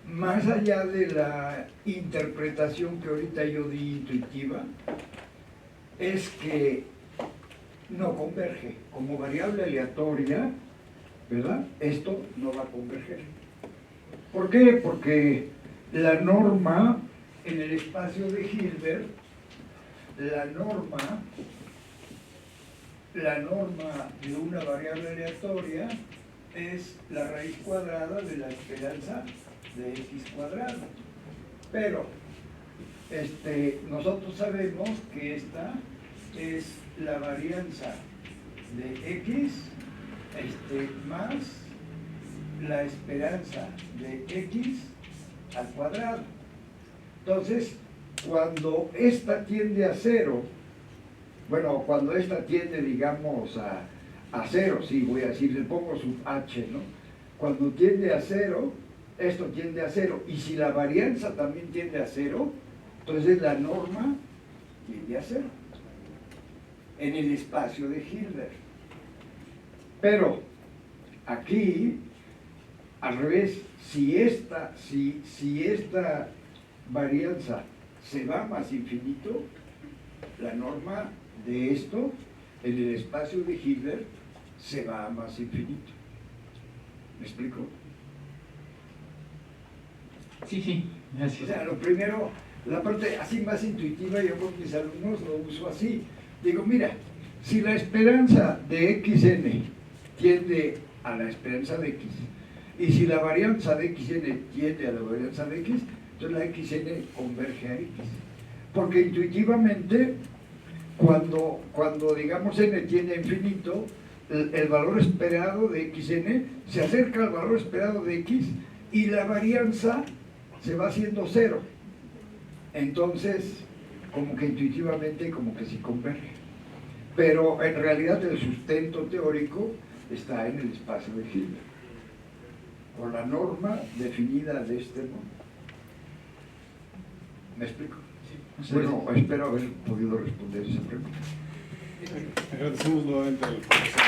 más allá de la interpretación que ahorita yo di intuitiva, es que no converge. Como variable aleatoria, ¿verdad? Esto no va a converger. ¿Por qué? Porque la norma en el espacio de Hilbert, la norma de una variable aleatoria es la raíz cuadrada de la esperanza de x cuadrado. Pero nosotros sabemos que esta es la varianza de x más la esperanza de x al cuadrado. Entonces, cuando esta tiende a 0, bueno, cuando esta tiende, digamos, a 0, sí, voy a decir, le pongo sub h, ¿no? Cuando tiende a 0, esto tiende a 0, y si la varianza también tiende a 0, entonces la norma tiende a 0 en el espacio de Hilbert. Pero aquí, al revés, si esta varianza se va más infinito, la norma de esto en el espacio de Hilbert se va a más infinito. ¿Me explico? Sí, gracias. O sea, lo primero, la parte así más intuitiva, yo con mis alumnos lo uso así. Digo, mira, si la esperanza de xn tiende a la esperanza de x, y si la varianza de xn tiende a la varianza de x, entonces la xn converge a x. Porque intuitivamente, cuando digamos n tiende a infinito, el valor esperado de xn se acerca al valor esperado de x y la varianza se va haciendo 0. Entonces, como que intuitivamente, como que sí converge. Pero en realidad el sustento teórico está en el espacio de Hilbert, por la norma definida de este modo. ¿Me explico? Sí. Bueno, espero haber podido responder esa pregunta. Agradecemos nuevamente al profesor.